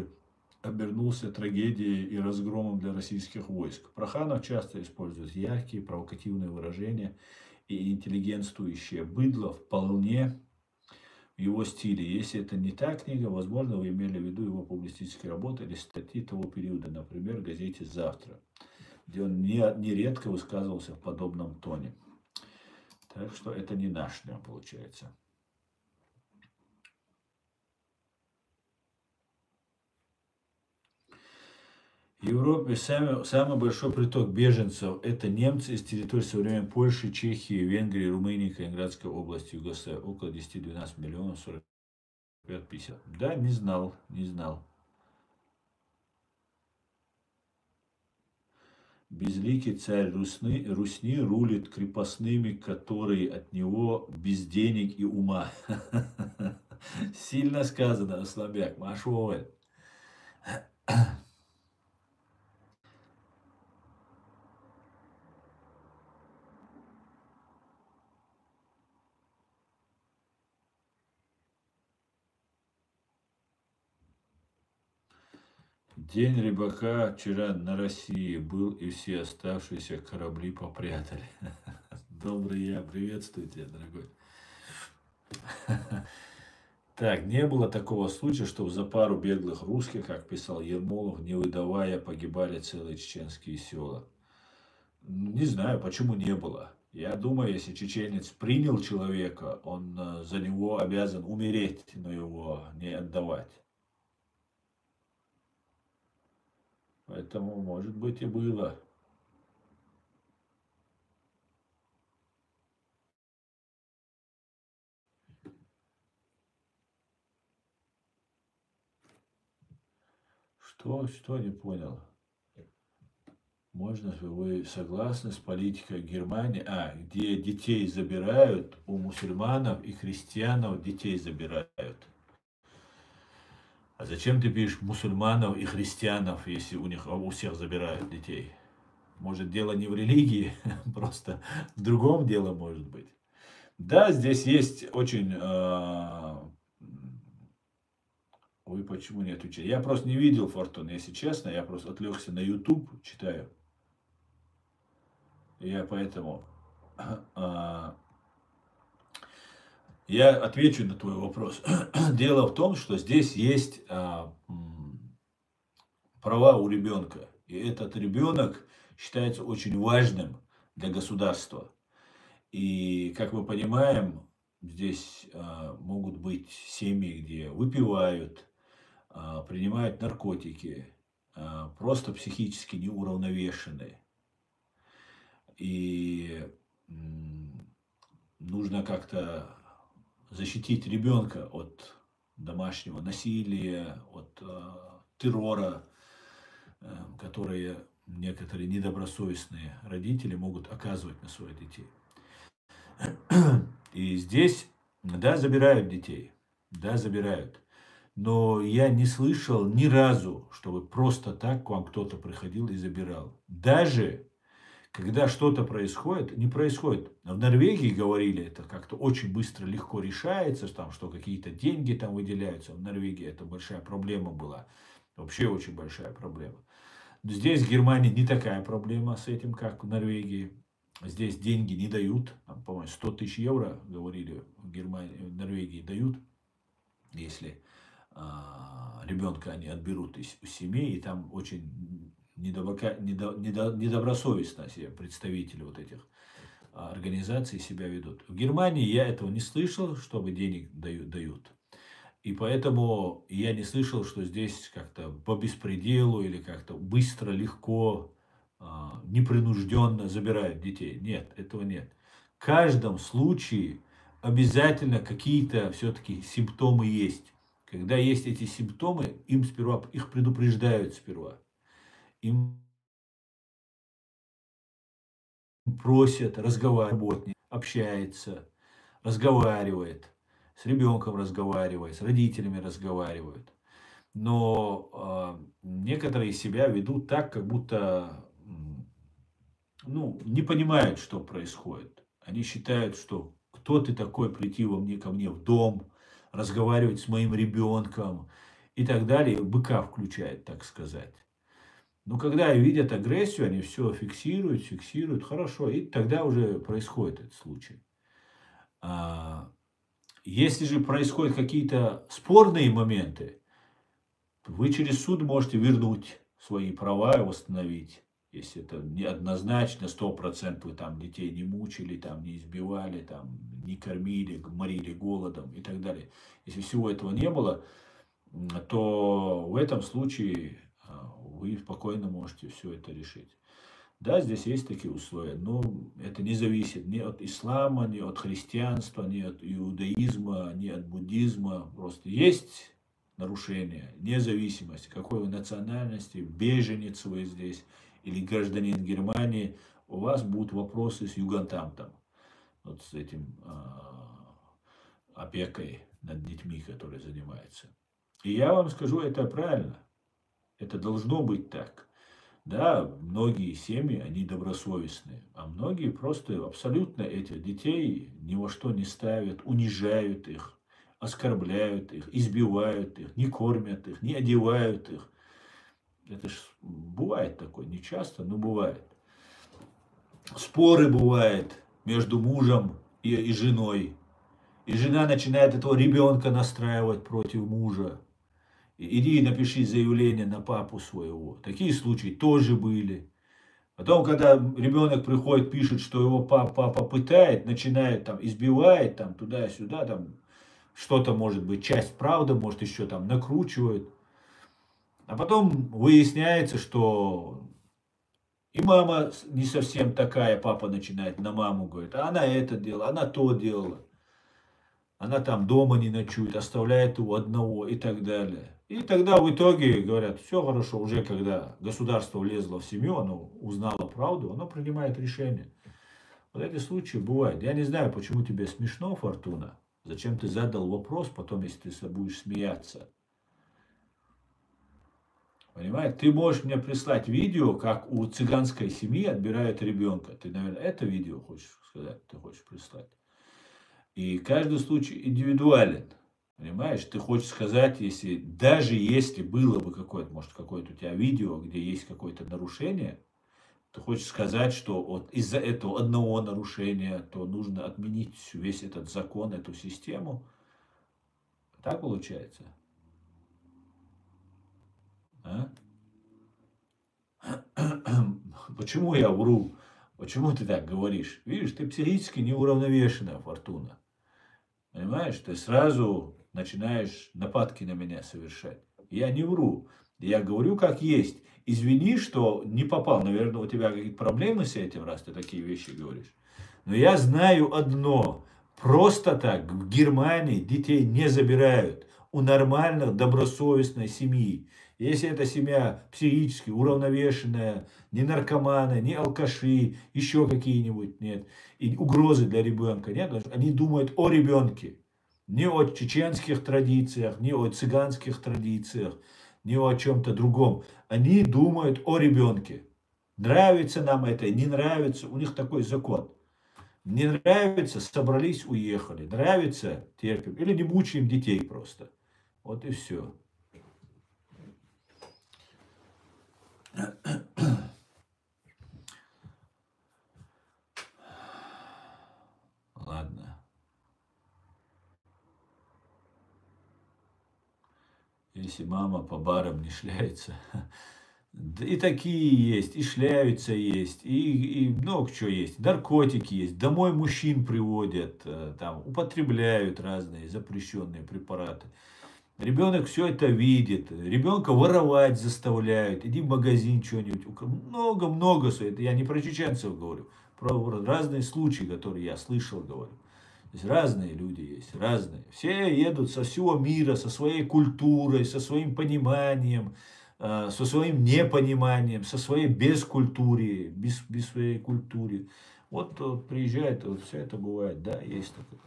Speaker 1: обернулся трагедией и разгромом для российских войск. Проханов часто использует яркие провокативные выражения, и интеллигентствующее быдло вполне в его стиле. Если это не та книга, возможно, вы имели в виду его публицистические работы или статьи того периода, например, в газете «Завтра», где он нередко высказывался в подобном тоне. Так что это не наш, да, получается. В Европе самый большой приток беженцев – это немцы из территории современной Польши, Чехии, Венгрии, Румынии, Калининградской области, Югославии. Около 10-12 миллионов, 45-50. Да, не знал, не знал. Безликий царь Русни рулит крепостными, которые от него без денег и ума. Сильно сказано, слабяк, Машовый. День рыбака вчера на России был, и все оставшиеся корабли попрятали. Добрый я, приветствую тебя, дорогой. Так, не было такого случая, чтобы за пару беглых русских, как писал Ермолов, не выдавая, погибали целые чеченские села. Не знаю, почему не было. Я думаю, если чеченец принял человека, он за него обязан умереть, но его не отдавать. Поэтому, может быть, и было. Что не понял? Можно, вы согласны с политикой Германии, где детей забирают, у мусульманов и христианов детей забирают. А зачем ты пишешь мусульманов и христианов, если у всех забирают детей? Может, дело не в религии, просто в другом дело может быть. Да, здесь есть очень... Вы почему не отвечаете? Я просто не видел Фортуны, если честно. Я просто отвлекся на YouTube, читаю. Я поэтому... Я отвечу на твой вопрос. Дело в том, что здесь есть права у ребенка. И этот ребенок считается очень важным для государства. И, как мы понимаем, здесь могут быть семьи, где выпивают, принимают наркотики, просто психически неуравновешенные. И нужно как-то защитить ребенка от домашнего насилия, от террора, которые некоторые недобросовестные родители могут оказывать на своих детей. И здесь, да, забирают детей, да, забирают. Но я не слышал ни разу, чтобы просто так к вам кто-то приходил и забирал. Даже когда что-то происходит, не происходит. В Норвегии говорили, это как-то очень быстро, легко решается, там, что какие-то деньги там выделяются. В Норвегии это большая проблема была. Вообще очень большая проблема. Здесь в Германии не такая проблема с этим, как в Норвегии. Здесь деньги не дают. Там, по-моему, 100 тысяч евро, говорили, в Норвегии дают, если ребенка они отберут из семьи, и там очень недобросовестно себе представители вот этих организаций себя ведут. В Германии я этого не слышал, чтобы денег дают. И поэтому я не слышал, что здесь как-то по беспределу или как-то быстро, легко, непринужденно забирают детей. Нет, этого нет. В каждом случае обязательно какие-то все-таки симптомы есть. Когда есть эти симптомы, их предупреждают сперва. Им просят разговаривать, общается, разговаривает, с ребенком разговаривает, с родителями разговаривает. Но некоторые себя ведут так, как будто не понимают, что происходит. Они считают, что кто ты такой прийти ко мне в дом, разговаривать с моим ребенком и так далее. Быка включает, так сказать. Но когда видят агрессию, они все фиксируют, хорошо, и тогда уже происходит этот случай. Если же происходят какие-то спорные моменты, вы через суд можете вернуть свои права и восстановить. Если это неоднозначно, 100% вы там детей не мучили, там, не избивали, там, не кормили, морили голодом и так далее. Если всего этого не было, то в этом случае вы спокойно можете все это решить. Да, здесь есть такие условия, но это не зависит ни от ислама, ни от христианства, ни от иудаизма, ни от буддизма. Просто есть нарушение, независимости, какой вы национальности, беженец вы здесь или гражданин Германии, у вас будут вопросы с югентамтом, вот с этим опекой над детьми, которые занимаются. И я вам скажу, это правильно. Это должно быть так. Да, многие семьи, они добросовестные, а многие просто абсолютно этих детей ни во что не ставят, унижают их, оскорбляют их, избивают их, не кормят их, не одевают их. Это ж бывает такое, не часто, но бывает. Споры бывают между мужем и женой. И жена начинает этого ребенка настраивать против мужа. Иди и напиши заявление на папу своего. Такие случаи тоже были. Потом, когда ребенок приходит, пишет, что его папа пытает, начинает там избивает, там туда-сюда, там что-то может быть, часть правды, может еще там накручивают. А потом выясняется, что и мама не совсем такая, папа начинает на маму говорить, а она это делала, она то делала. она там дома не ночует, оставляет его одного и так далее. И тогда в итоге говорят, все хорошо, уже когда государство влезло в семью, оно узнало правду, оно принимает решение. Вот эти случаи бывают. Я не знаю, почему тебе смешно, Фортуна. Зачем ты задал вопрос, потом, если ты будешь смеяться. Понимаешь, ты можешь мне прислать видео, как у цыганской семьи отбирают ребенка. Ты, наверное, это видео хочешь сказать, ты хочешь прислать. И каждый случай индивидуален. Понимаешь, ты хочешь сказать, если даже если было бы какое-то, может, какое-то у тебя видео, где есть какое-то нарушение, ты хочешь сказать, что вот из-за этого одного нарушения, то нужно отменить весь этот закон, эту систему. Так получается? А? Почему я вру? Почему ты так говоришь? Видишь, ты психически неуравновешенная, Фортуна. Понимаешь, ты сразу начинаешь нападки на меня совершать. Я не вру. Я говорю, как есть. Извини, что не попал. Наверное, у тебя какие-то проблемы с этим, раз ты такие вещи говоришь. Но я знаю одно. Просто так в Германии детей не забирают. У нормальной, добросовестной семьи. Если эта семья психически уравновешенная, не наркоманы, не алкаши, еще какие-нибудь, нет, и угрозы для ребенка нет, они думают о ребенке. Не о чеченских традициях, не о цыганских традициях, не о чем-то другом. Они думают о ребенке. Нравится нам это, не нравится, у них такой закон. Не нравится, собрались, уехали. Нравится, терпим. Или не мучаем детей просто. Вот и все. Ладно. Если мама по барам не шляется. Да и такие есть, и шляются есть, и много чего есть. Наркотики есть, домой мужчин приводят, там употребляют разные запрещенные препараты. Ребенок все это видит, ребенка воровать заставляют, иди в магазин что-нибудь. Много-много, это я не про чеченцев говорю, про разные случаи, которые я слышал, говорю. То есть разные люди есть, разные. Все едут со всего мира, со своей культурой, со своим пониманием, со своим непониманием, со своей бескультурой, без своей культуры. Вот приезжает, вот все это бывает, да, есть такое.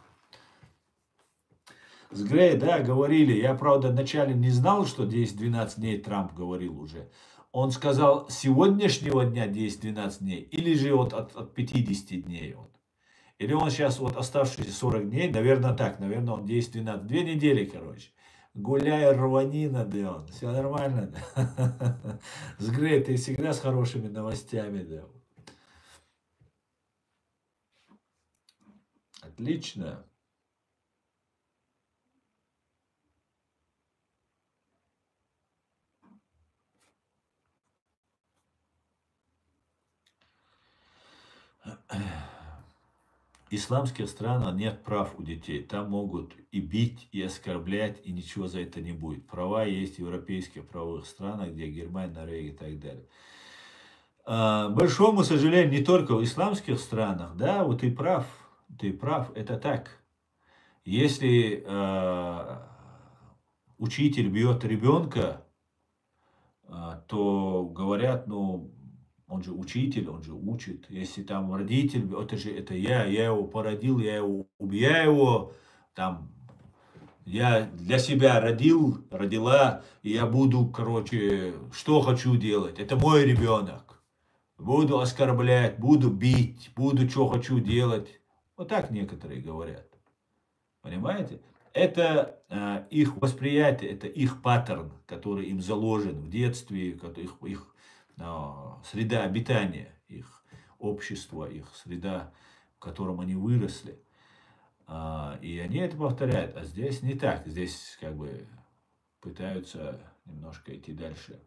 Speaker 1: С Грей, да, говорили. Я, правда, вначале не знал, что 10-12 дней Трамп говорил уже. Он сказал, с сегодняшнего дня 10-12 дней, или же вот от 50 дней. Вот. Или он сейчас вот оставшиеся 40 дней, наверное, так, наверное, он 10-12, 2 недели, короче. Гуляй, рванина, да, он, все нормально, да. С Грей, ты всегда с хорошими новостями, да. Отлично. В исламских странах нет прав у детей. Там могут и бить, и оскорблять, и ничего за это не будет. Права есть в европейских правовых странах, где Германия, Норвегия и так далее. Большому сожалению, не только в исламских странах, да, вот ты прав, это так. Если учитель бьет ребенка, то говорят, ну, он же учитель, он же учит. Если там родитель, это я его породил, я его убью его, там, я для себя родил, родила, и я буду, короче, что хочу делать. Это мой ребенок. Буду оскорблять, буду бить, буду что хочу делать. Вот так некоторые говорят. Понимаете? Это их восприятие, это их паттерн, который им заложен в детстве, их среда обитания, их общество, их среда, в котором они выросли. И они это повторяют. А здесь не так. Здесь как бы пытаются немножко идти дальше.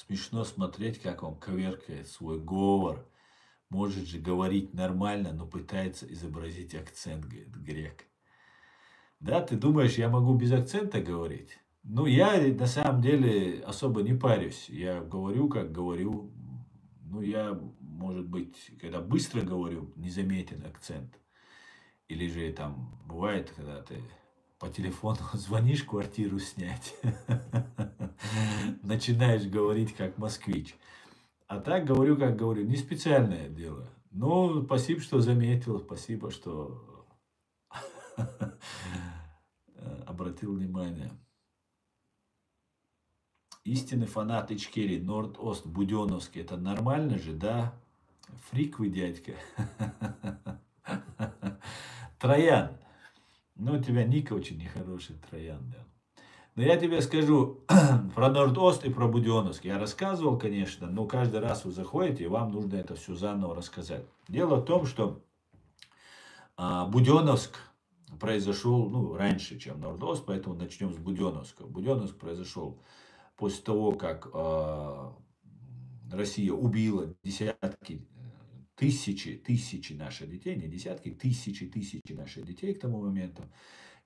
Speaker 1: Смешно смотреть, как он коверкает свой говор. Может же говорить нормально, но пытается изобразить акцент, говорит грек. Да, ты думаешь, я могу без акцента говорить? Ну, я на самом деле особо не парюсь. Я говорю, как говорю. Ну, я, может быть, когда быстро говорю, незаметен акцент. Или же там бывает, когда ты по телефону звонишь квартиру снять, начинаешь говорить как москвич. А так говорю, как говорю, не специальное дело. Ну, спасибо, что заметил, спасибо, что обратил внимание. Истинный фанат Ичкерии, Норд-Ост, Буденновский. Это нормально же, да? Фрик вы, дядька. Троян. Ну, у тебя ник очень нехороший, Троян, да. Но я тебе скажу про Норд-Ост и про Буденновск. Я рассказывал, конечно, но каждый раз вы заходите, и вам нужно это все заново рассказать. Дело в том, что Буденновск произошел, ну, раньше, чем Норд-Ост, поэтому начнем с Буденновска. Буденновск произошел после того, как Россия убила десятки, тысячи наших детей, не десятки, тысячи наших детей к тому моменту.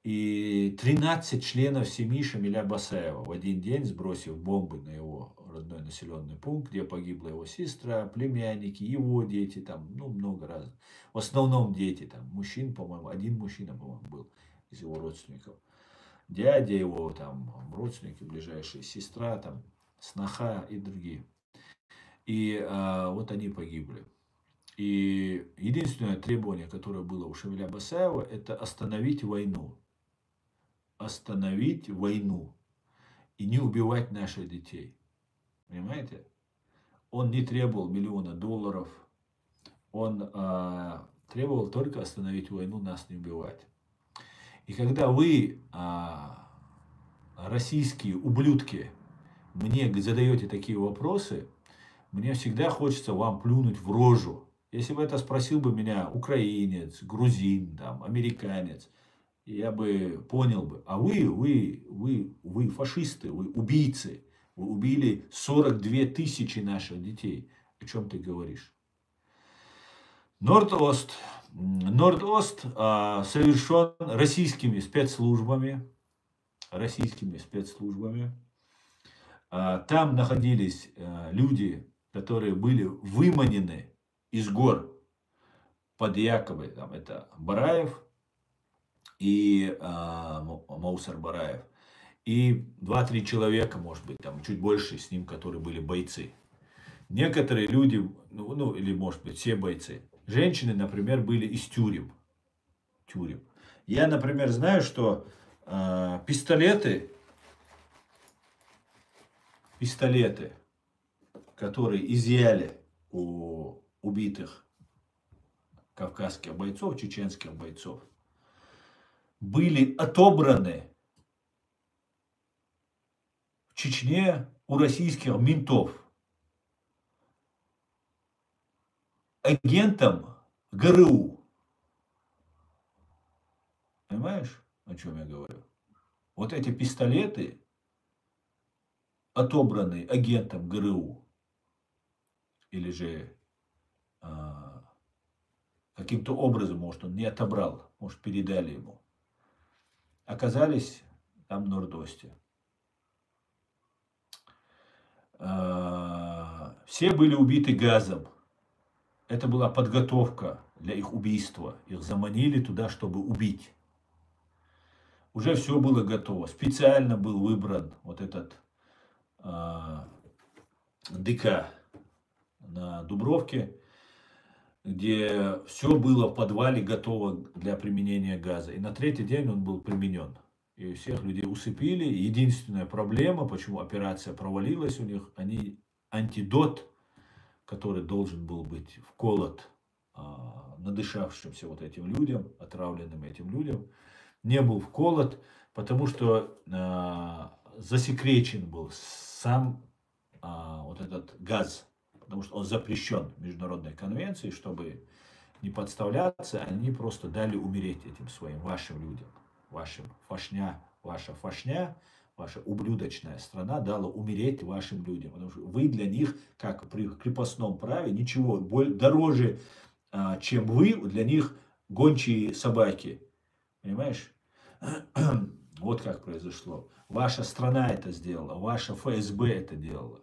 Speaker 1: И 13 членов семьи Шамиля Басаева в один день, сбросив бомбы на его родной населенный пункт, где погибла его сестра, племянники, его дети, там, ну, много разных. В основном дети, там, мужчин, по-моему, один мужчина, по-моему, был из его родственников. Дядя его, там, родственники ближайшие, сестра, там, сноха и другие. И вот они погибли. И единственное требование, которое было у Шамиля Басаева, это остановить войну. Остановить войну и не убивать наших детей. Понимаете? Он не требовал $1 000 000. Он требовал только остановить войну, нас не убивать. И когда вы, российские ублюдки, мне задаете такие вопросы, мне всегда хочется вам плюнуть в рожу. Если бы это спросил бы меня украинец, грузин, там, американец, я бы понял бы. А вы фашисты, вы убийцы. Вы убили 42 тысячи наших детей. О чем ты говоришь? Норд-Ост совершен российскими спецслужбами. Там находились люди, которые были выманены из гор под якобы, там, это Бараев и Маусар Бараев. И 2-3 человека, может быть, там чуть больше с ним, которые были бойцы. Некоторые люди, ну или может быть все бойцы. Женщины, например, были из тюрем. Я, например, знаю, что пистолеты, которые изъяли у убитых кавказских бойцов, чеченских бойцов, были отобраны в Чечне у российских ментов агентом ГРУ. Понимаешь, о чем я говорю? Вот эти пистолеты, отобранные агентом ГРУ, или же каким-то образом, может, он не отобрал, может, передали ему, оказались там в Норд-Осте. Все были убиты газом. Это была подготовка для их убийства. Их заманили туда, чтобы убить. Уже все было готово. Специально был выбран вот этот ДК на Дубровке, где все было в подвале готово для применения газа. И на третий день он был применен. И всех людей усыпили. Единственная проблема, почему операция провалилась у них, они антидот, который должен был быть вколот надышавшимся вот этим людям, отравленным этим людям, не был вколот, потому что засекречен был сам вот этот газ, потому что он запрещен международной конвенцией, чтобы не подставляться, они просто дали умереть этим своим, вашим людям, ваша фашня ваша ублюдочная страна дала умереть вашим людям. Потому что вы для них, как при крепостном праве, ничего дороже, чем вы, для них гончие собаки. Понимаешь? Вот как произошло. Ваша страна это сделала, ваша ФСБ это делала.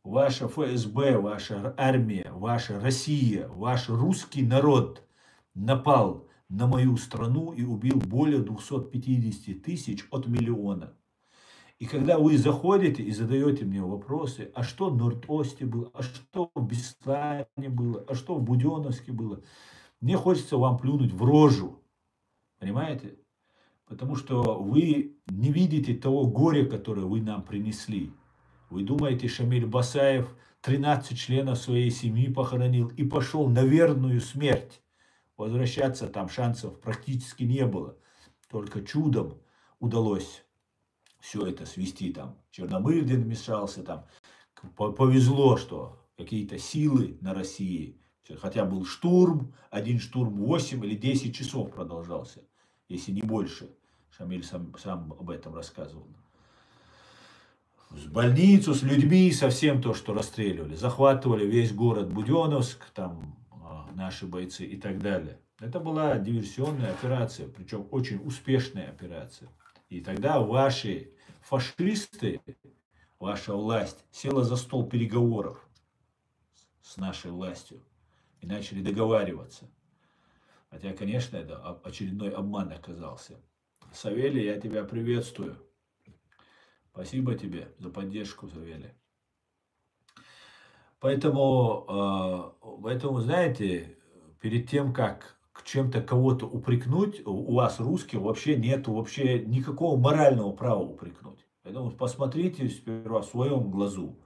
Speaker 1: Ваша ФСБ, ваша армия, ваша Россия, ваш русский народ напал на мою страну и убил более 250 тысяч от миллиона. И когда вы заходите и задаете мне вопросы, а что в Норд-Осте было, а что в Беслане было, а что в Буденновске было, мне хочется вам плюнуть в рожу. Понимаете? Потому что вы не видите того горя, которое вы нам принесли. Вы думаете, Шамиль Басаев 13 членов своей семьи похоронил и пошел на верную смерть. Возвращаться там шансов практически не было. Только чудом удалось все это свести. Там Черномырдин вмешался, там повезло, что какие-то силы на России. Хотя был штурм, один штурм 8 или 10 часов продолжался, если не больше. Шамиль сам об этом рассказывал. С больницу, с людьми, совсем то, что расстреливали. Захватывали весь город Буденновск, там наши бойцы и так далее. Это была диверсионная операция, причем очень успешная операция. И тогда ваши фашисты, ваша власть села за стол переговоров с нашей властью и начали договариваться. Хотя, конечно, это очередной обман оказался. Савелий, я тебя приветствую. Спасибо тебе за поддержку, Савелий. Поэтому, знаете, перед тем, как чем-то кого-то упрекнуть, у вас, русских, вообще нету никакого морального права упрекнуть. Поэтому посмотрите сперва в своем глазу.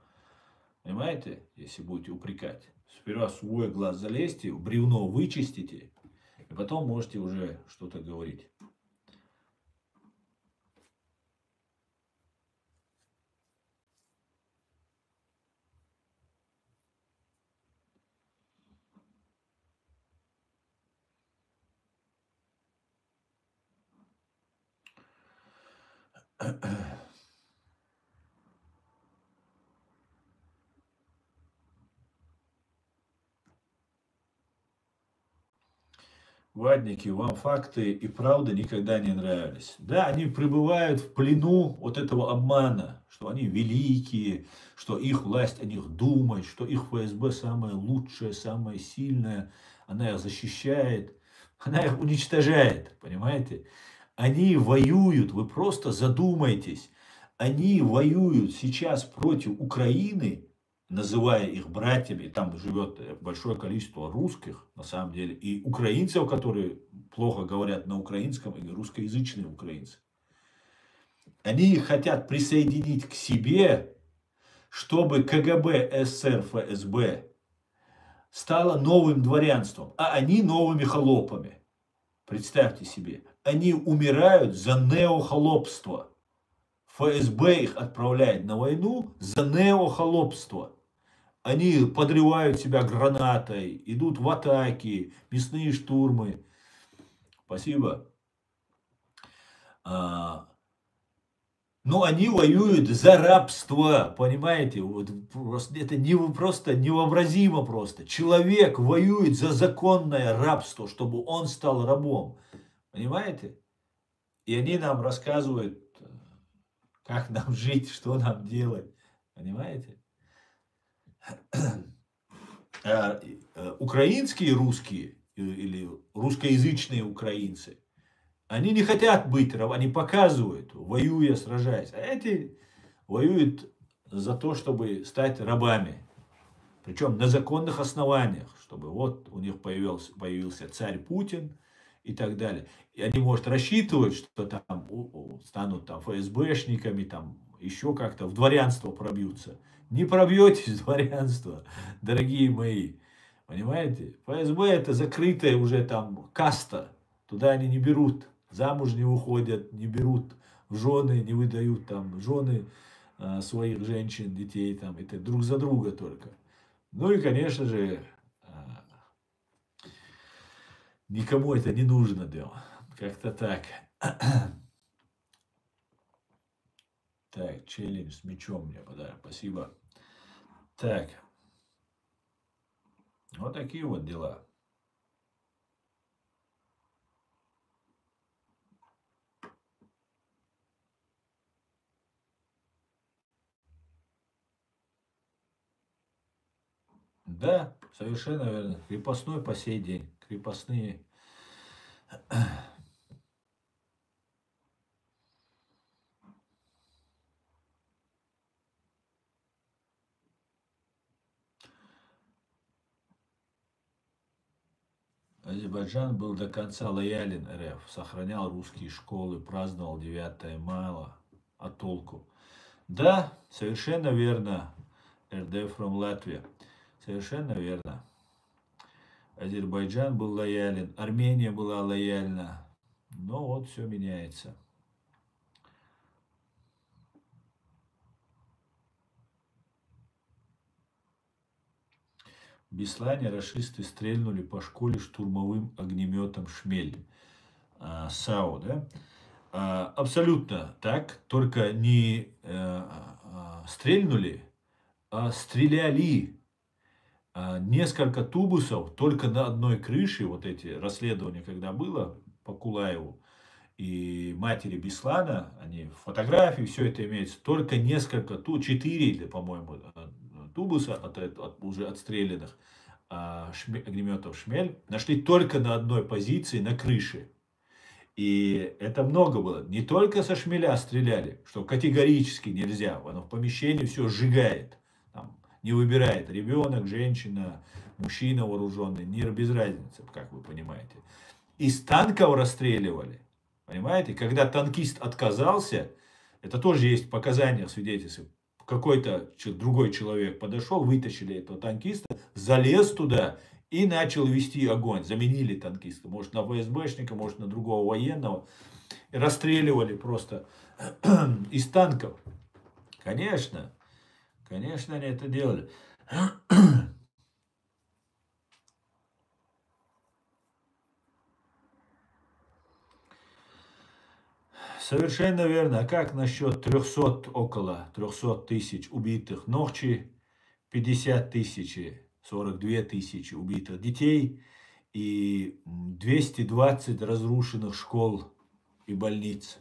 Speaker 1: Понимаете, если будете упрекать. Сперва в свой глаз залезьте, бревно вычистите, и потом можете уже что-то говорить. Ватники, вам факты и правда никогда не нравились. Да, они пребывают в плену вот этого обмана, что они великие, что их власть о них думает, что их ФСБ самая лучшая, самая сильная, она их защищает, она их уничтожает, понимаете? Они воюют, вы просто задумайтесь, они воюют сейчас против Украины, называя их братьями, там живет большое количество русских, на самом деле, и украинцев, которые плохо говорят на украинском, и русскоязычные украинцы. Они их хотят присоединить к себе, чтобы КГБ, СССР, ФСБ стало новым дворянством, а они новыми холопами. Представьте себе, они умирают за неохолопство. ФСБ их отправляет на войну за неохолопство. Они подрывают себя гранатой, идут в атаки, мясные штурмы. Спасибо. Но они воюют за рабство, понимаете? Вот это просто невообразимо просто. Человек воюет за законное рабство, чтобы он стал рабом. Понимаете? И они нам рассказывают, как нам жить, что нам делать. Понимаете? Украинские русские или русскоязычные украинцы, они не хотят быть рабами, они показывают, воюя, сражаясь. А эти воюют за то, чтобы стать рабами. Причем на законных основаниях, чтобы вот у них появился царь Путин и так далее. И они, может, рассчитывают, что там станут там ФСБшниками, там еще как-то в дворянство пробьются. Не пробьетесь в дворянство, дорогие мои. Понимаете? ФСБ это закрытая уже там каста. Туда они не берут. Замуж не уходят, не берут в жены, не выдают там жены своих женщин, детей там. Это друг за друга только. Ну и, конечно же, никому это не нужно, да. Как-то так. Так, челлендж с мячом мне подарок. Спасибо. Так, вот такие вот дела. Да, совершенно верно. Крепостной по сей день. Крепостные. Азербайджан был до конца лоялен РФ, сохранял русские школы, праздновал 9 мая. А толку? Да, совершенно верно. РД from Latvia. Совершенно верно. Азербайджан был лоялен, Армения была лояльна. Но вот все меняется. В Беслане рашисты стрельнули по школе штурмовым огнеметом «Шмель». САУ, да? Абсолютно так, только не стрельнули, а стреляли. Несколько тубусов только на одной крыше, вот эти расследования, когда было по Кулаеву и матери Беслана, они фотографии, все это имеется, только несколько, 4, по-моему, тубуса уже отстрелянных огнеметов «Шмель» нашли только на одной позиции на крыше. И это много было. Не только со «Шмеля» стреляли, что категорически нельзя. Оно в помещении все сжигает. Там не выбирает ребенок, женщина, мужчина вооруженный. Без разницы, как вы понимаете. Из танков расстреливали. Понимаете? Когда танкист отказался, это тоже есть показания, свидетельства. Какой-то другой человек подошел, вытащили этого танкиста, залез туда и начал вести огонь. Заменили танкиста. Может, на ФСБшника, может, на другого военного. И расстреливали просто из танков. Конечно. Конечно, они это делали. Совершенно верно. А как насчет 300, около 300 тысяч убитых ночи, 50 тысяч, 42 тысячи убитых детей и 220 разрушенных школ и больниц?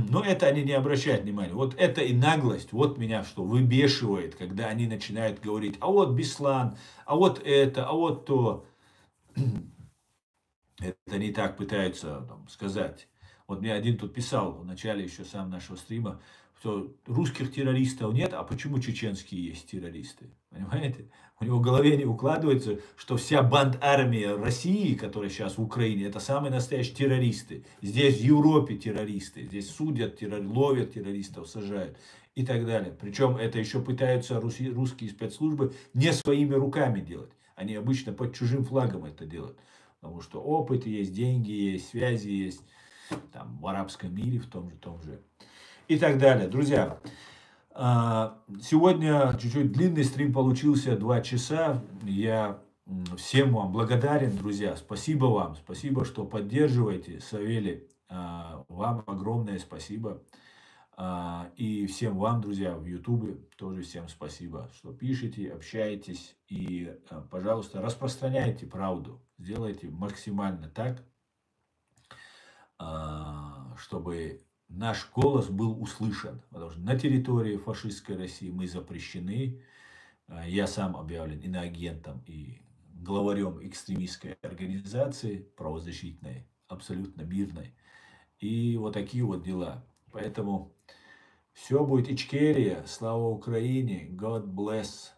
Speaker 1: Но это они не обращают внимания. Вот это и наглость, вот меня что выбешивает, когда они начинают говорить, а вот Беслан, а вот это, а вот то. Это они так пытаются сказать. Вот мне один тут писал в начале еще сам нашего стрима, что русских террористов нет, а почему чеченские есть террористы? Понимаете? У него в голове не укладывается, что вся бандармия России, которая сейчас в Украине, это самые настоящие террористы. Здесь в Европе террористы, здесь судят, ловят террористов, сажают и так далее. Причем это еще пытаются русские спецслужбы не своими руками делать. Они обычно под чужим флагом это делают. Потому что опыт есть, деньги есть, связи есть, там, в арабском мире, в том же. И так далее. Друзья, сегодня чуть-чуть длинный стрим получился, 2 часа. Я всем вам благодарен, друзья. Спасибо вам, спасибо, что поддерживаете Савелий. Вам огромное спасибо. И всем вам, друзья, в Ютубе тоже всем спасибо, что пишете, общаетесь. И, пожалуйста, распространяйте правду. Сделайте максимально так, чтобы наш голос был услышан. Потому что на территории фашистской России мы запрещены. Я сам объявлен иноагентом и главарем экстремистской организации правозащитной, абсолютно мирной. И вот такие вот дела. Поэтому все будет Ичкерия. Слава Украине. God bless.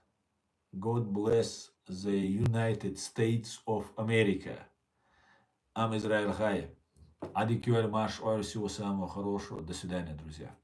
Speaker 1: God bless the United States of America. Ам Израиль Хай. Адикюэль Маш. Всего самого хорошего. До свидания, друзья.